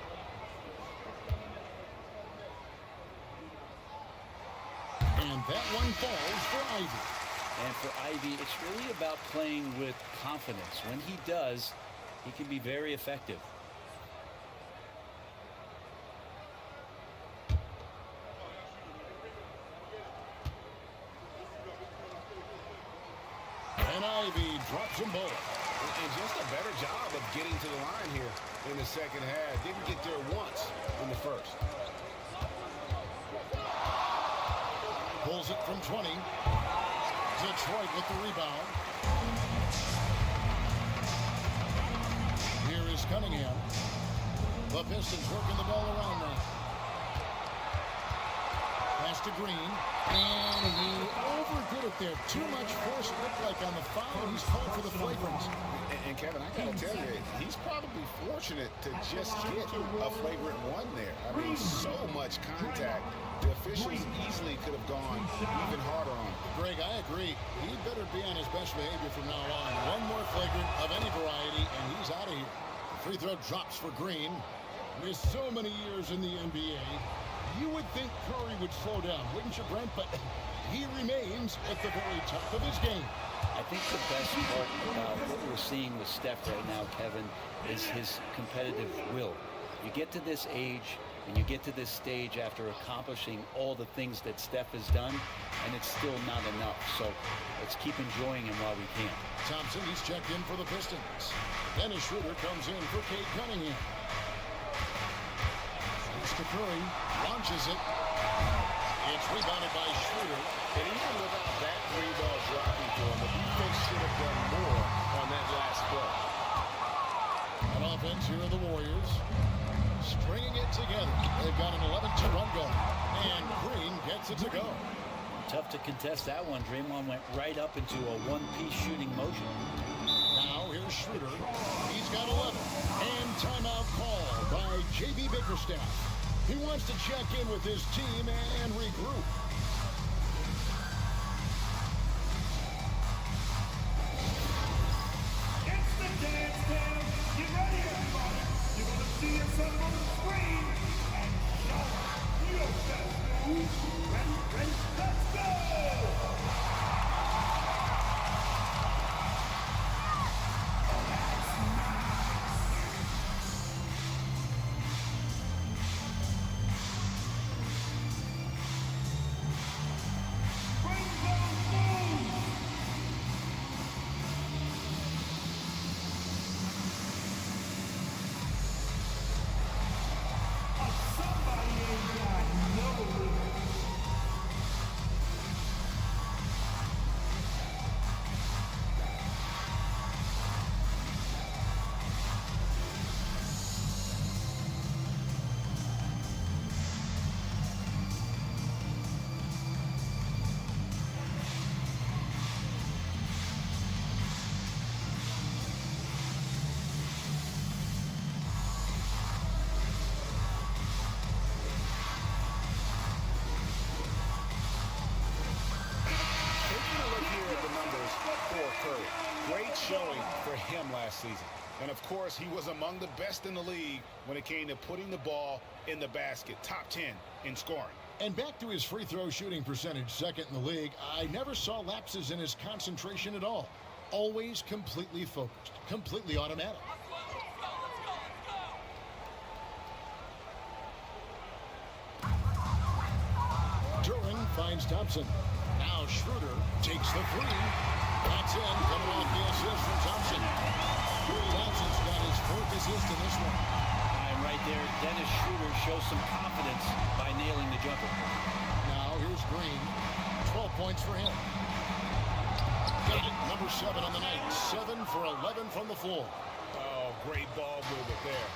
And that one falls for Ivy. And for Ivy, it's really about playing with confidence. When he does, he can be very effective. And Ivy drops them both. And just a better job of getting to the line here in the second half. Didn't get there once in the first. Pulls it from 20. Detroit with the rebound. Here is Cunningham. The Pistons working the ball around now. Pass to Green. And he overdid it there. Too much force looked like on the foul. He's called for the flagrant. And Kevin, I gotta tell you, he's probably fortunate to just get a flagrant 1 there. I mean, so much contact. The officials easily could have gone even harder on him. Greg, I agree. He better be on his best behavior from now on. One more flagrant of any variety, and he's out of here. Free throw drops for Green. Missed so many years in the NBA. You would think Curry would slow down, wouldn't you, Brent? But he remains at the very top of his game. I think the best part about what we're seeing with Steph right now, Kevin, is his competitive will. You get to this age, and you get to this stage after accomplishing all the things that Steph has done, and it's still not enough. So let's keep enjoying him while we can. Thompson, he's checked in for the Pistons. Dennis Schroeder comes in for Cade Cunningham. It's to Curry, launches it. It's rebounded by Schroeder. And even without that 3-ball dropping for him, the defense should have done more on that last play. On offense, here are the Warriors. Stringing it together. They've got an 11-2 run going. And Green gets it to go. Tough to contest that one. Draymond went right up into a one-piece shooting motion. Now here's Schroeder. He's got 11. And timeout called by J.B. Bickerstaff. He wants to check in with his team and regroup. It's the dance cam. Get ready, everybody. You're going to see yourself on the screen and show your best moves. Ready, let's go! Bring those moves! Somebody ain't got no limit. Taking a look here at the numbers for Curry. Great showing for him last season. And of course, he was among the best in the league when it came to putting the ball in the basket. Top 10 in scoring. And back to his free throw shooting percentage, second in the league. I never saw lapses in his concentration at all. Always completely focused, completely automatic. Duran finds Thompson. Now Schroeder takes the three. That's in, coming off the assist from Thompson. Thompson's got his fourth assist in this one. And right there, Dennis Schroeder shows some confidence by nailing the jumper. Now here's Green. 12 points for him. Got it, number 7 on the night. 7 for 11 from the floor. Oh, great ball movement there.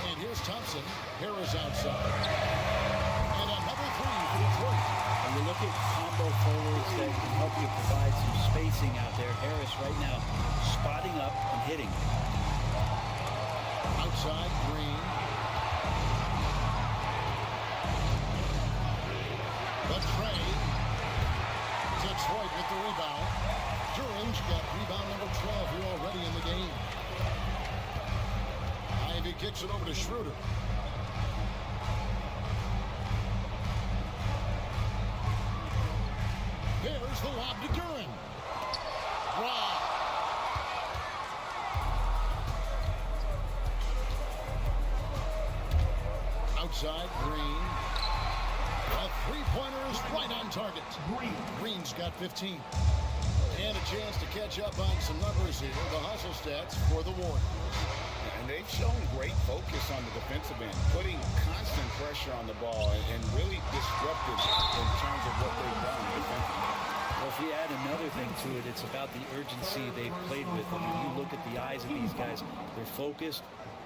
And here's Thompson. Harris outside. And another three for Detroit. And you look at combo forwards that can help you provide some spacing out there. Harris right now spotting up and hitting. Outside, Green. But Trey. Detroit with the rebound. Duran's got rebound number 12 here already in the game. Ivy kicks it over to Schroeder. There's the lob to Duran. Wow. Outside, Green. A three-pointer is right on target. Green's got 15. And a chance to catch up on some numbers here. The hustle stats for the Warriors. And they've shown great focus on the defensive end, putting constant pressure on the ball and really disruptive in terms of what they've done defensively. Well, if we add another thing to it, it's about the urgency they've played with. I mean, you look at the eyes of these guys, they're focused,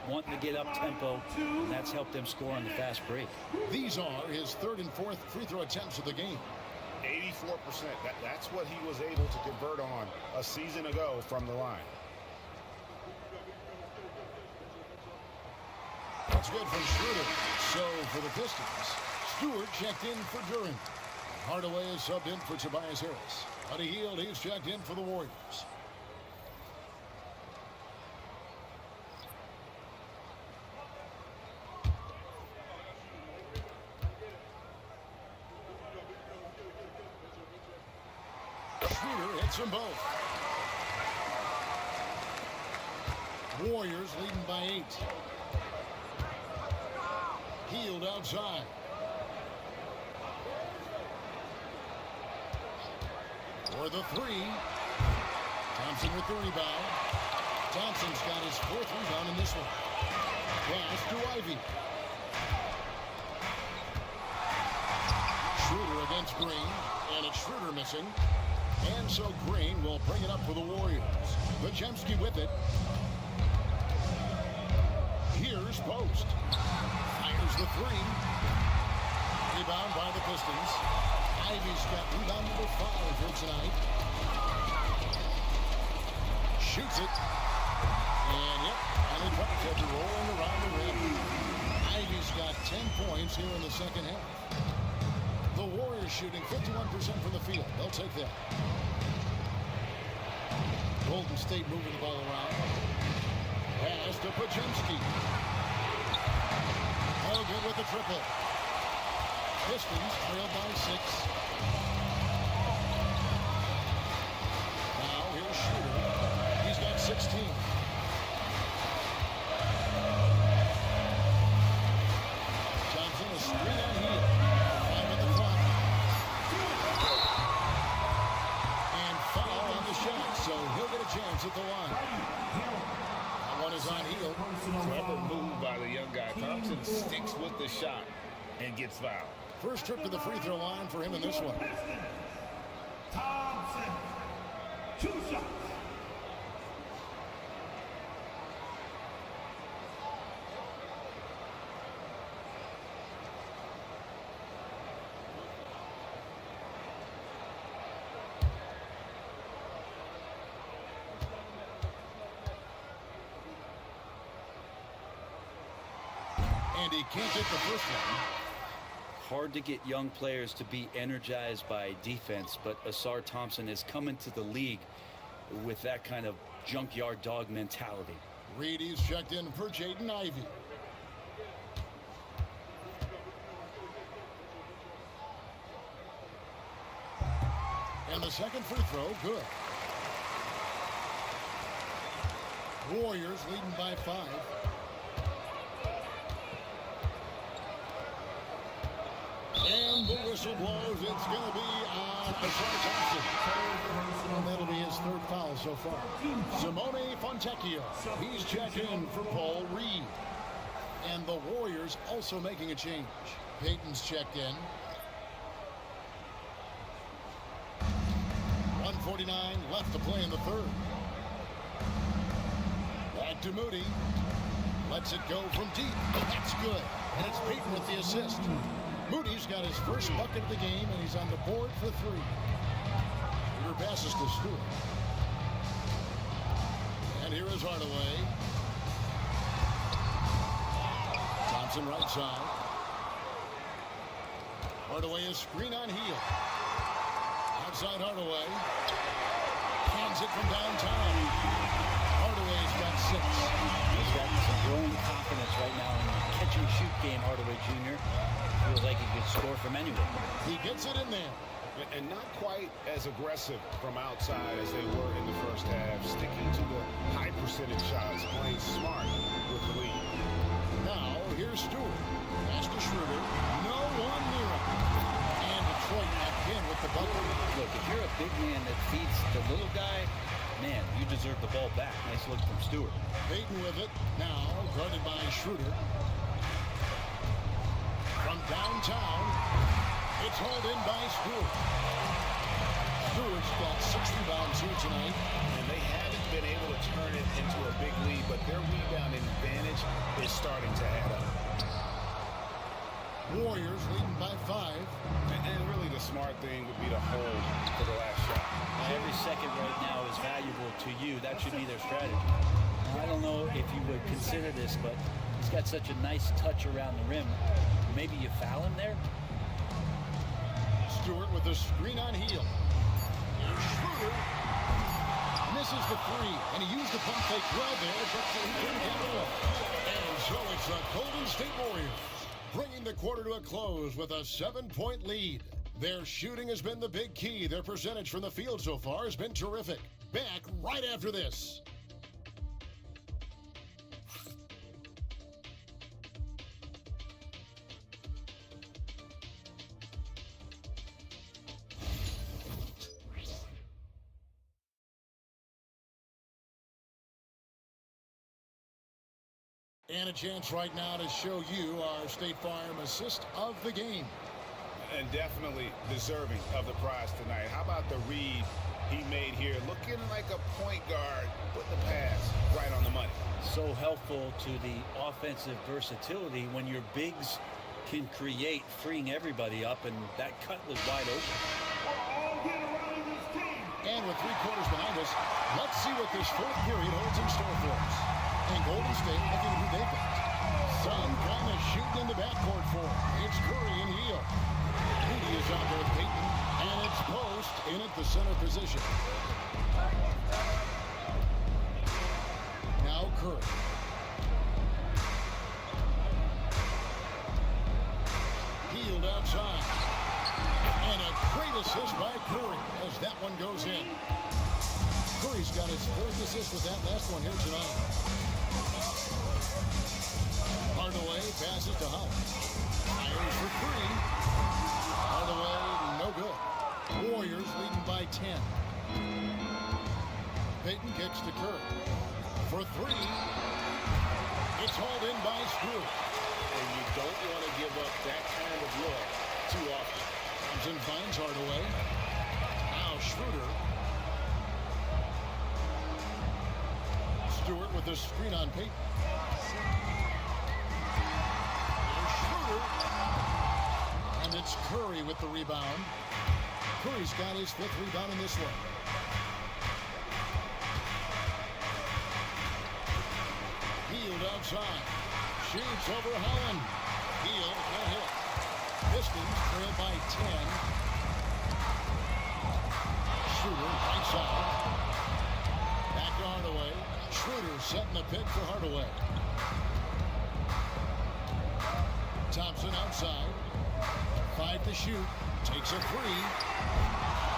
wanting to get up tempo, and that's helped them score on the fast break. These are his third and fourth free throw attempts of the game. 84%. That's what he was able to convert on a season ago from the line. That's good from Schroeder. So for the Pistons, Stewart checked in for Duran. Hardaway is subbed in for Tobias Harris. Buddy Hield, he's checked in for the Warriors. Schroeder hits them both. Warriors leading by 8. Hield outside. For the three. Thompson with the rebound. Thompson's got his fourth rebound in this one. Pass to Ivy. Schroeder against Green. And it's Schroeder missing. And so Green will bring it up for the Warriors. Podziemski with it. Here's Post. Fires the three. Rebound by the Pistons. Ivy's got rebound number 5 here tonight. Shoots it. And yep, and the Bucks have to rolling around the rim. Ivy's got 10 points here in the second half. The Warriors shooting 51% from the field. They'll take that. Golden State moving the ball around. Pass to Pajemski. No good with the triple. Pistons trailed by 6. Now here's Shooter. He's got 16. Johnson a screen on heel. 5 on the clock. And foul on the shot, so he'll get a chance at the line. That one is on heel. Clever move by the young guy. Thompson sticks with the shot and gets fouled. First trip to the free throw line for him in this one. Thompson, 2 shots. And he can't get the first one. Hard to get young players to be energized by defense, but Asar Thompson has come into the league with that kind of junkyard dog mentality. Reedy's checked in for Jaden Ivey. And the second free throw, good. Warriors leading by 5. And the whistle blows. It's going to be on Asar Thompson. And that'll be his 3rd foul so far. Simone Fontecchio. He's checked in for Paul Reed. And the Warriors also making a change. Payton's checked in. 1:49 left to play in the 3rd. Back to Moody. Lets it go from deep. That's good. And it's Payton with the assist. Moody's got his first bucket of the game, and he's on the board for 3. Here passes to Stewart. And here is Hardaway. Thompson right side. Hardaway is screen on heel. Outside Hardaway. Hands it from downtown. Hardaway's got 6. He's got some growing confidence right now in the catch-and-shoot game, Hardaway Jr. Feels like he could score from anywhere. He gets it in there. And not quite as aggressive from outside as they were in the first half, sticking to the high percentage shots, playing smart with the lead. Now, here's Stewart. Pass to Schroeder. No one near him. And Detroit again with the bucket. Look, if you're a big man that feeds the little guy, man, you deserve the ball back. Nice look from Stewart. Payton with it. Now, guarded by Schroeder. From downtown, it's hauled in by Stewart. Stewart's got 6 rebounds here tonight. And they haven't been able to turn it into a big lead, but their rebounding advantage is starting to add up. Warriors leading by 5. And really the smart thing would be to hold for the last shot. Every second right now is valuable to you. That should be their strategy. Now, I don't know if you would consider this, but he's got such a nice touch around the rim. Maybe you foul him there? Stewart with a screen on heel. Schroeder misses the 3, and he used the pump fake well there, but he couldn't get it off. And so it's the Golden State Warriors bringing the quarter to a close with a 7-point lead. Their shooting has been the big key. Their percentage from the field so far has been terrific. Back right after this. And a chance right now to show you our State Farm assist of the game. And definitely deserving of the prize tonight. How about the read he made here? Looking like a point guard, put the pass right on the money. So helpful to the offensive versatility when your bigs can create, freeing everybody up, and that cut was wide open. All get around this team. And with 3 quarters behind us, let's see what this fourth period holds in store for us. And Golden State looking at who they've got. Some kind of shooting in the backcourt for him. It's Curry and Hill. Moody is out there with Payton. And it's Post in at the center position. Now Curry. Healed outside. And a great assist by Curry as that one goes in. Curry's got his 4th assist with that last one here tonight. Hardaway passes to Hunt. Fires for 3. Hardaway, no good. Warriors leading by 10. Payton kicks to Curry. For 3. It's hauled in by Stewart. And you don't want to give up that kind of look too often. Thompson finds Hardaway. Now Schroeder. Stewart with the screen on Payton. There's Schroeder. And it's Curry with the rebound. Curry's got his 5th rebound in this one. Healed outside. Shoots over Holland. Healed, no hit. Pistons trail by 10. Schroeder, right side. Back to Hardaway. Schroeder setting the pick for Hardaway. Thompson outside. 5 to shoot. Takes a 3.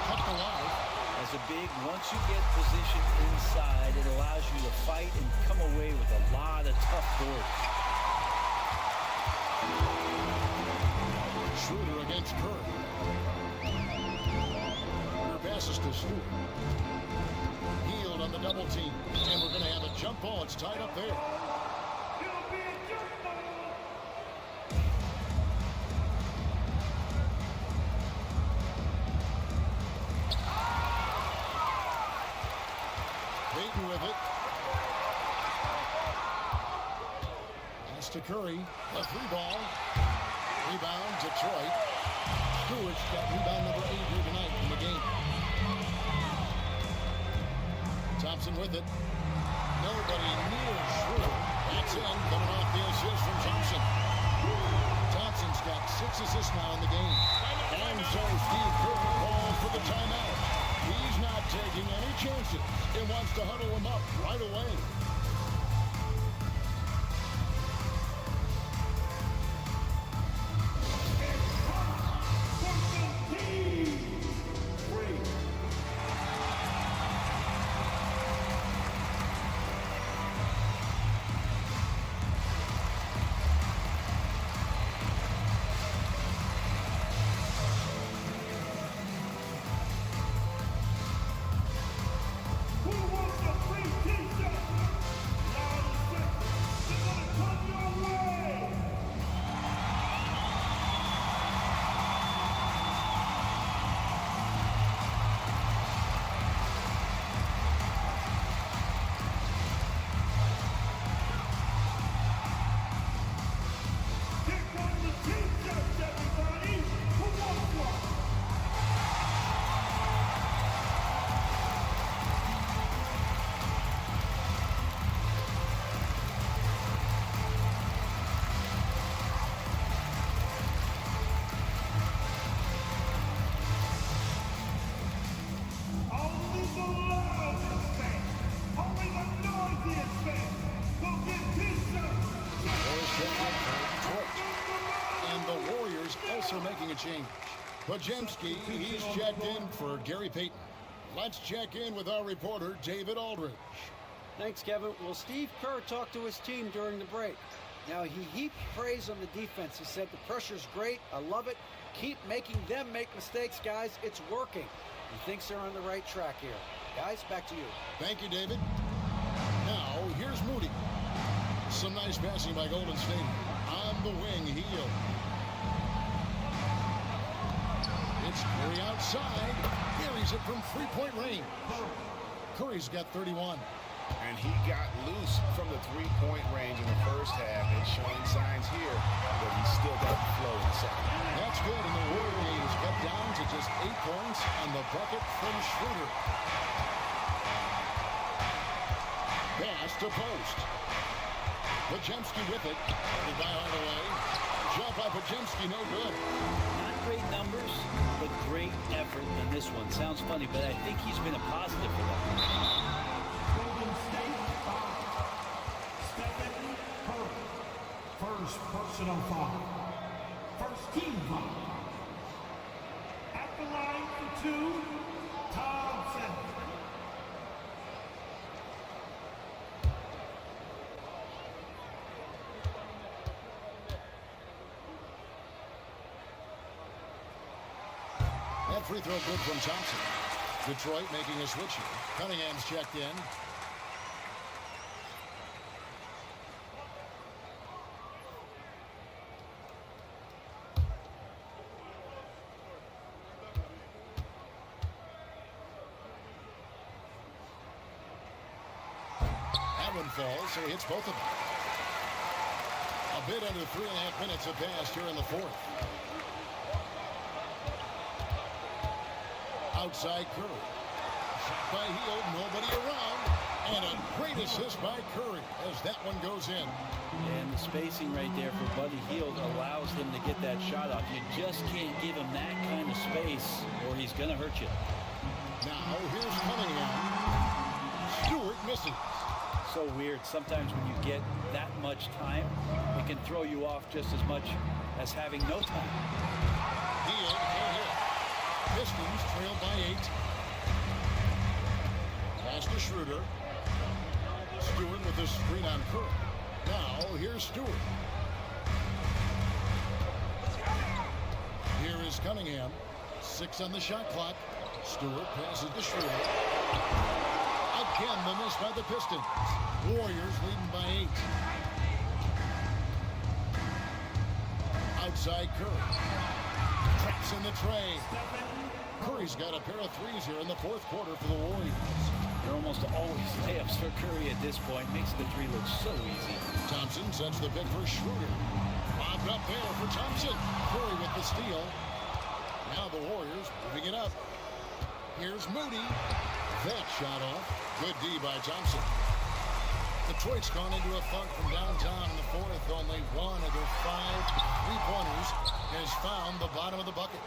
Cut the life. As a big, once you get positioned inside, it allows you to fight and come away with a lot of tough boards. Schroeder against Curry. Her passes to Stewart. Healed on the double team. And we're going to have a jump ball. It's tied up there. It'll be a jump ball. Payton with it. Pass to Curry. A 3-ball. Rebound, Detroit. Stewart's got rebound number 8 here tonight in the game. Thompson with it. Nobody near Schroeder. That's in, coming off the assist from Thompson. Thompson's got 6 assists now in the game. And so Steve Kerr calls for the timeout. He's not taking any chances. He wants to huddle him up right away. Also making a change. Pajemski, he's checked in for Gary Payton. Let's check in with our reporter, David Aldridge. Thanks, Kevin. Well, Steve Kerr talked to his team during the break. Now, he heaped praise on the defense. He said, the pressure's great. I love it. Keep making them make mistakes, guys. It's working. He thinks they're on the right track here. Guys, back to you. Thank you, David. Now, here's Moody. Some nice passing by Golden State. On the wing, Hill. It's Curry outside. Carries it from 3-point range. Curry's got 31. And he got loose from the three-point range in the first half and showing signs here that he's still got the flow in the second. That's good, and the Warrior lead is cut down to just 8 points on the bucket from Schroeder. Pass to post. Pajemski with it. Guarded by Hardaway. Shot by Pajemski, no good. Not great numbers, but great effort in this one. Sounds funny, but I think he's been a positive for them. Golden State foul. Stephen Curry. First personal foul. First team foul. At the line for 2, Thompson. That free throw good from Thompson. Detroit making a switch here. Cunningham's checked in. That one falls, so he hits both of them. A bit under 3.5 minutes have passed here in the fourth. Outside Curry. Shot by Hield, nobody around. And a great assist by Curry as that one goes in. And the spacing right there for Buddy Hield allows him to get that shot off. You just can't give him that kind of space or he's going to hurt you. Now here's Cunningham. Stewart misses. So weird. Sometimes when you get that much time, it can throw you off just as much as having no time. Hield can't hit. Pistons trail by 8. Pass to Schroeder. Stewart with the screen on Curry. Now here's Stewart. Here is Cunningham. 6 on the shot clock. Stewart passes to Schroeder. Again, the miss by the Pistons. Warriors leading by 8. Outside Curry. Traps in the tray. Curry's got a pair of threes here in the fourth quarter for the Warriors. They're almost always layups for Curry at this point. Makes the three look so easy. Thompson sends the pick for Schroeder. Bobbed up there for Thompson. Curry with the steal. Now the Warriors moving it up. Here's Moody. That shot off. Good D by Thompson. Detroit's gone into a funk from downtown in the fourth. Only one of their 5 3-pointers has found the bottom of the bucket.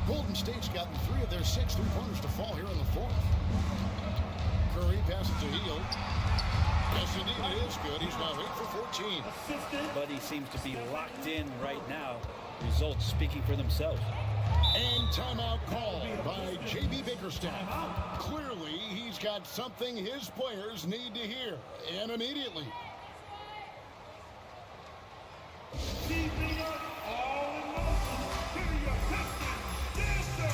Golden State's gotten 3 of their 6 3-pointers to fall here in the fourth. Curry passes to Hield. Yes, indeed, it is good. He's now 8 for 14. But he seems to be locked in right now. Results speaking for themselves. And timeout call by J.B. Bickerstaff. Clearly, he's got something his players need to hear, and immediately. Keeping us all in motion. Here are your Pistons. Yes, sir.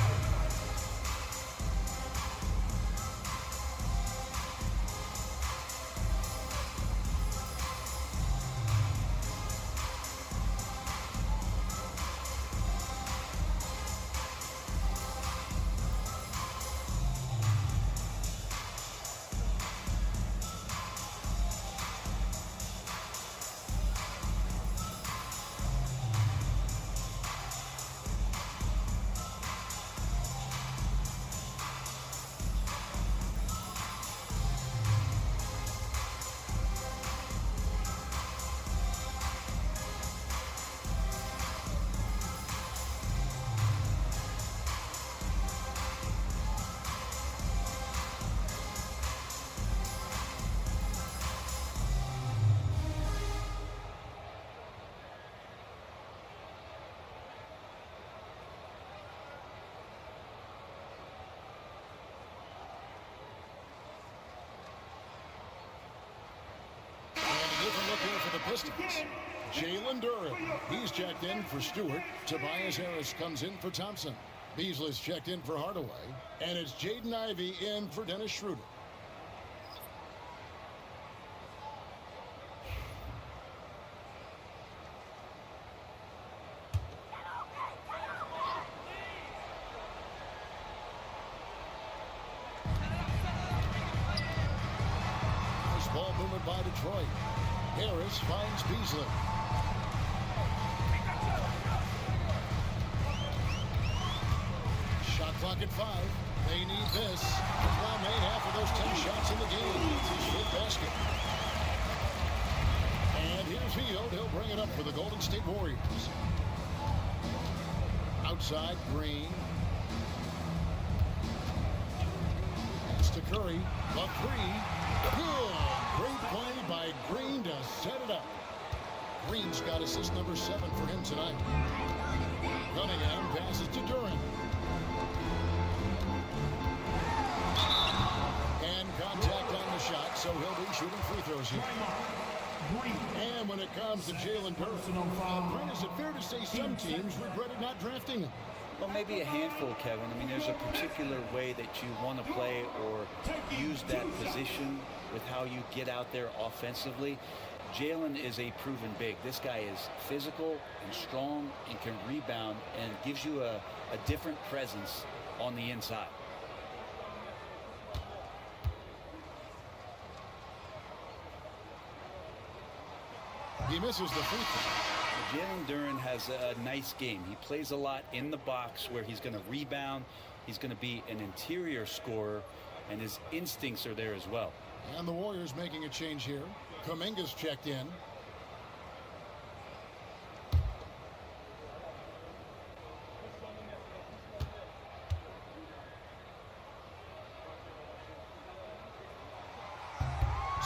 Different look here for the Pistons. Jalen Durham, he's checked in for Stewart. Tobias Harris comes in for Thompson. Beasley's checked in for Hardaway. And it's Jaden Ivey in for Dennis Schroeder. by Detroit. Harris finds Beasley. Shot clock at 5. They need this. He's now made half of those 10 shots in the game. It's his fifth basket. And here's Hield. He'll bring it up for the Golden State Warriors. Outside, Green. It's to Curry. The three. Good. Great play by Green to set it up. Green's got assist number 7 for him tonight. Cunningham passes to Durant. And contact on the shot, so he'll be shooting free throws here. And when it comes to Jalen Durant, Brent, is it fair to say some teams regretted not drafting him? Well, maybe a handful, Kevin. I mean, there's a particular way that you want to play or use that position with how you get out there offensively. Jalen is a proven big. This guy is physical and strong and can rebound and gives you a different presence on the inside. He misses the free throw. Jalen Duren has a nice game. He plays a lot in the box where he's going to rebound. He's going to be an interior scorer, and his instincts are there as well. And the Warriors making a change here. Kuminga's checked in.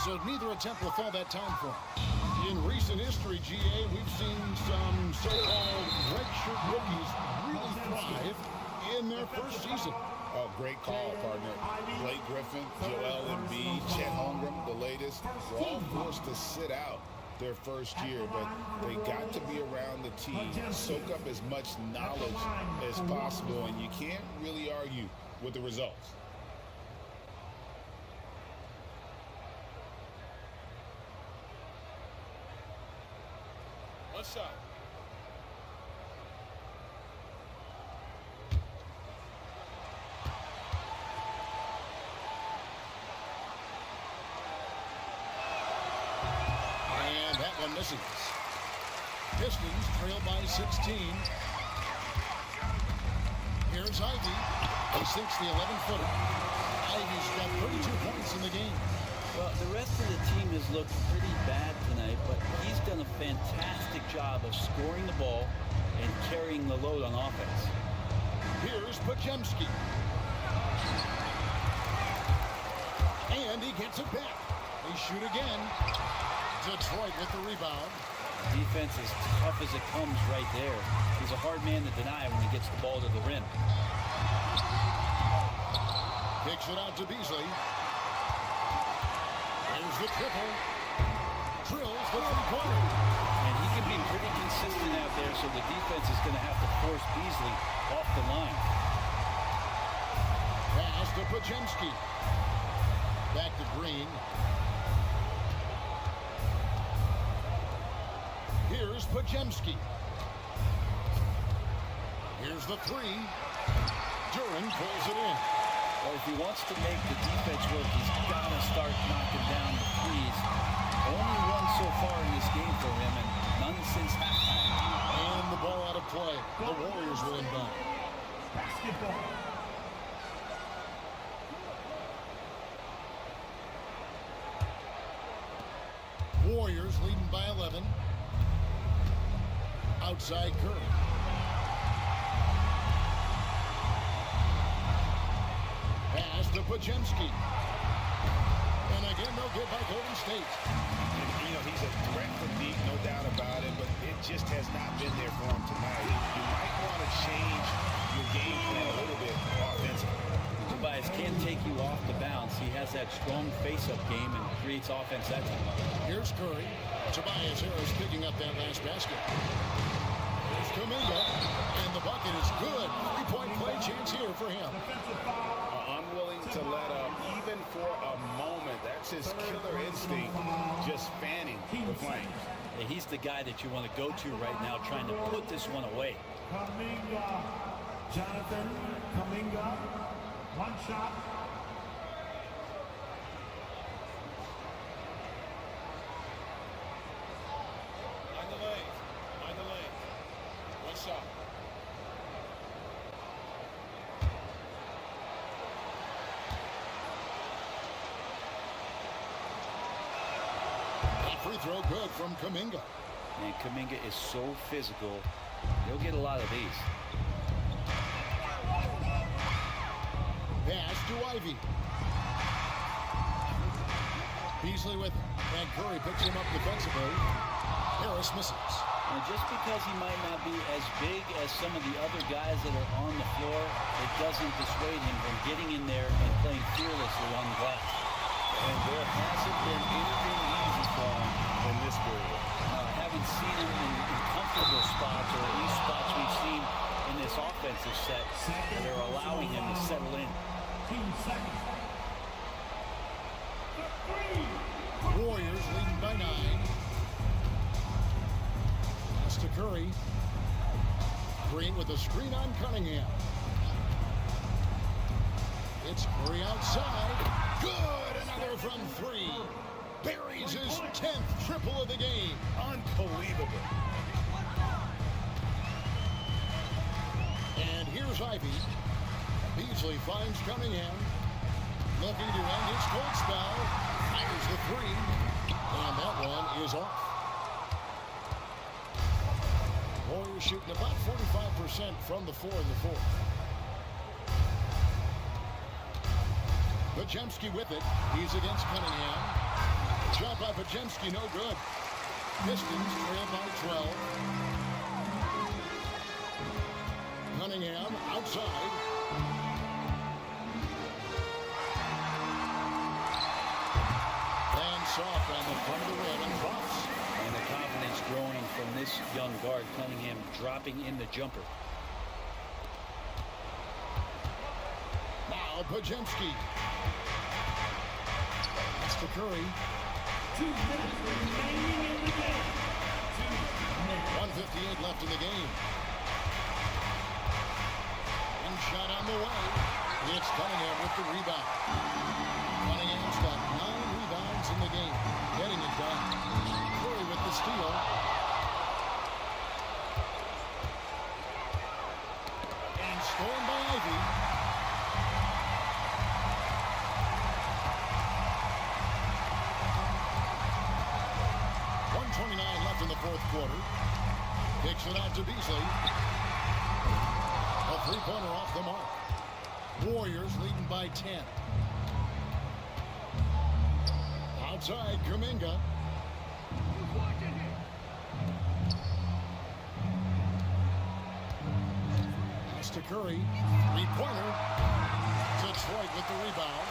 So neither attempt will fall that time for him. In recent history, GA, we've seen some so-called redshirt rookies really thrive in their first season. Oh, great call, partner. Blake Griffin, Joel Embiid, Chet Holmgren, the latest, were all forced to sit out their first year, but they got to be around the team, soak up as much knowledge as possible, and you can't really argue with the results. One shot. And that one misses. Pistons trail by 16. Here's Ivy. He sinks the 11-footer. Ivy's got 32 points in the game. Well, the rest of the team has looked pretty bad tonight, but he's done a fantastic job of scoring the ball and carrying the load on offense. Here's Podziemski. And he gets it back. They shoot again. Detroit with the rebound. Defense is tough as it comes right there. He's a hard man to deny when he gets the ball to the rim. Kicks it out to Beasley. Here's the triple. Drills the three-pointer. And he can be pretty consistent out there, so the defense is going to have to force Beasley off the line. Pass to Podziemski. Back to Green. Here's Podziemski. Here's the three. Duren pulls it in. Well, if he wants to make the defense work, he's got to start knocking down the threes. Only one so far in this game for him, and none since halftime. And the ball out of play. The Warriors will inbound. Basketball. Warriors leading by 11. Outside Curry. Pass to Podziemski. And again, no good by Golden State. You know, he's a threat from deep, no doubt about it, but it just has not been there for him tonight. You might want to change your game plan a little bit offensively. Tobias can't take you off the bounce. He has that strong face-up game and creates offense that time. Here's Curry. Tobias Harris picking up that last basket. Here's Kuminga. And the bucket is good. Three-point play chance here for him. Unwilling to let up even for a moment. That's his killer instinct, just fanning the flames. Yeah, he's the guy that you want to go to right now, trying to put this one away. Kuminga. Jonathan Kuminga. One shot. free throw good from Kuminga. And Kuminga is so physical. He'll get a lot of these. Pass to Ivy. Beasley with it. And Curry picks him up defensively. Harris misses. And just because he might not be as big as some of the other guys that are on the floor, it doesn't dissuade him from getting in there and playing fearlessly on the glass. And there hasn't been anything easy for him in this period. I haven't seen him in comfortable spots, or at least spots we've seen in this offensive set that are allowing him to settle in. 2 seconds. Warriors leading by 9. Pass to Curry. Green with a screen on Cunningham. It's Curry outside. Good! Another from 3. Buries his 10th triple of the game. Unbelievable. And here's Ivy. Beasley finds Cunningham. Looking to end his cold spell. Fires the 3. And that one is off. Warriors shooting about 45% from the floor in the 4th. Pajemski with it. He's against Cunningham. Shot by Pajemski, no good. Pistons trail by 12. Cunningham outside. And soft on the front of the rim and drops. And the confidence growing from this young guard, Cunningham, dropping in the jumper. Now Pajemski. That's to Curry. 2 minutes remaining in the game. 1:58 left in the game. One shot on the way. It's Cunningham with the rebound. Cunningham's got 9 rebounds in the game. Getting it done. Curry with the steal. And stolen by Ivy. Left in the 4th quarter. Kicks it out to Beasley. A 3-pointer off the mark. Warriors leading by 10. Outside, Kuminga. Pass to Curry. 3-pointer. Detroit with the rebound.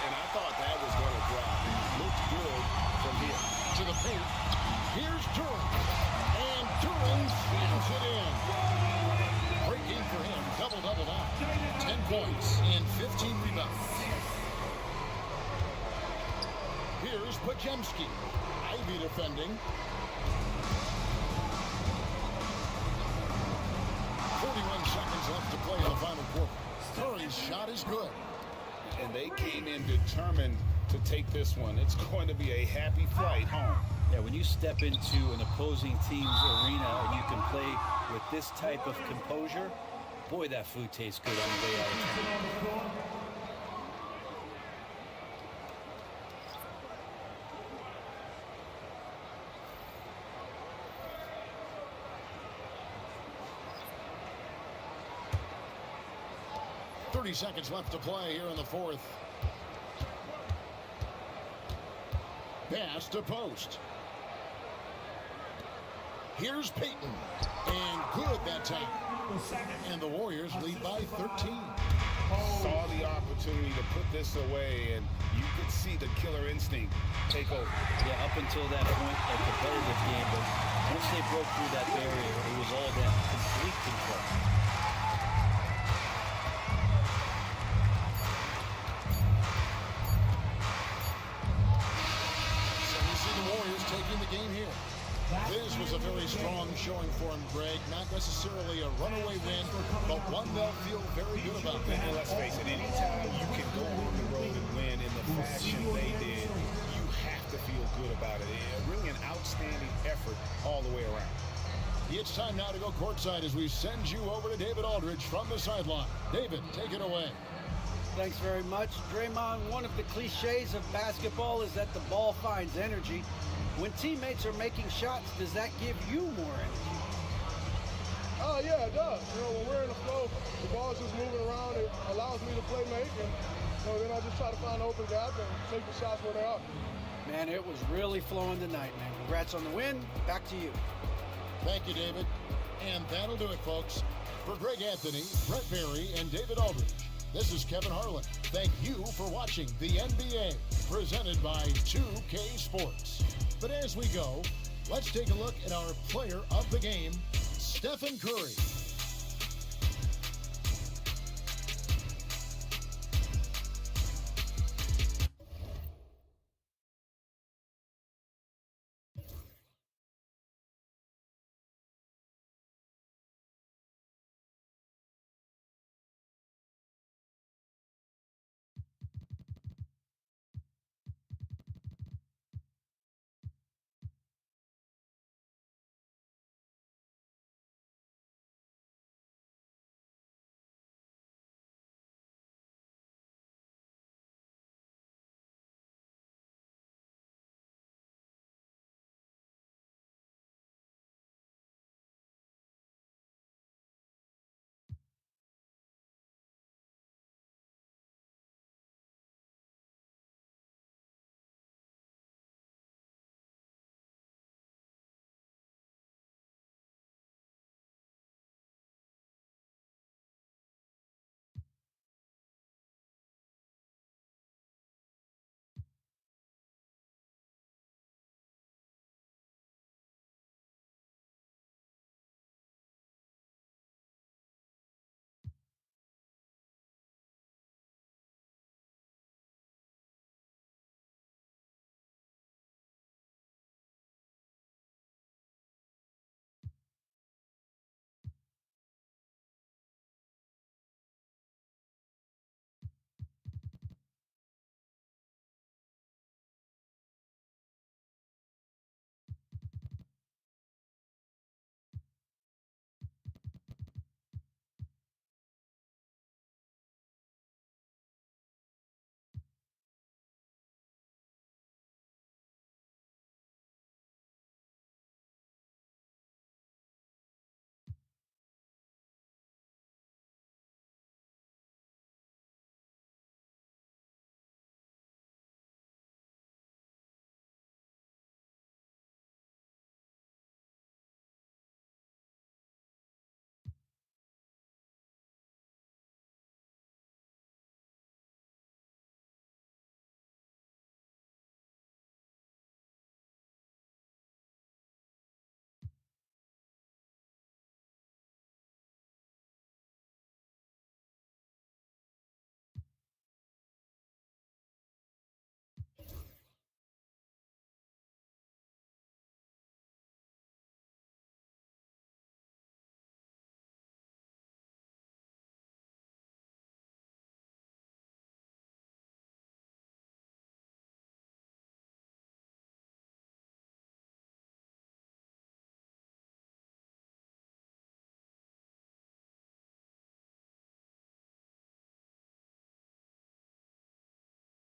And I thought that was going to drop. Looked good from here. To the paint. Here's Duran. And Duran slams it in. Great game for him. Double-double now. 10 points and 15 rebounds. Here's Pajemski. Ivy defending. 41 seconds left to play in the final quarter. Curry's shot is good. And they came in determined to take this one. It's going to be a happy flight home. Yeah, when you step into an opposing team's arena and you can play with this type of composure, boy, that food tastes good on the way out of town. 30 seconds left to play here in the 4th. Pass to Post. Here's Payton. And good that time. And the Warriors lead by 13. Saw the opportunity to put this away, and you could see the killer instinct take over. Yeah, up until that point, a competitive game, but once they broke through that barrier, it was all them. Complete control. So you see the Warriors taking the game here. This was a very strong showing for him, Greg. Not necessarily a runaway win, but one they'll feel very good about. And let's face it, anytime you can go on the road and win in the fashion they did, you have to feel good about it. Really an outstanding effort all the way around. It's time now to go courtside as we send you over to David Aldridge from the sideline. David, take it away. Thanks very much. Draymond, one of the cliches of basketball is that the ball finds energy. When teammates are making shots, does that give you more energy? Oh, yeah, it does. When we're in the flow, the ball's just moving around. It allows me to play make, and then I just try to find an open gap and take the shots where they are. Man, it was really flowing tonight, man. Congrats on the win. Back to you. Thank you, David. And that'll do it, folks. For Greg Anthony, Brett Berry, and David Aldridge, this is Kevin Harlan. Thank you for watching the NBA, presented by 2K Sports. But as we go, let's take a look at our player of the game, Stephen Curry.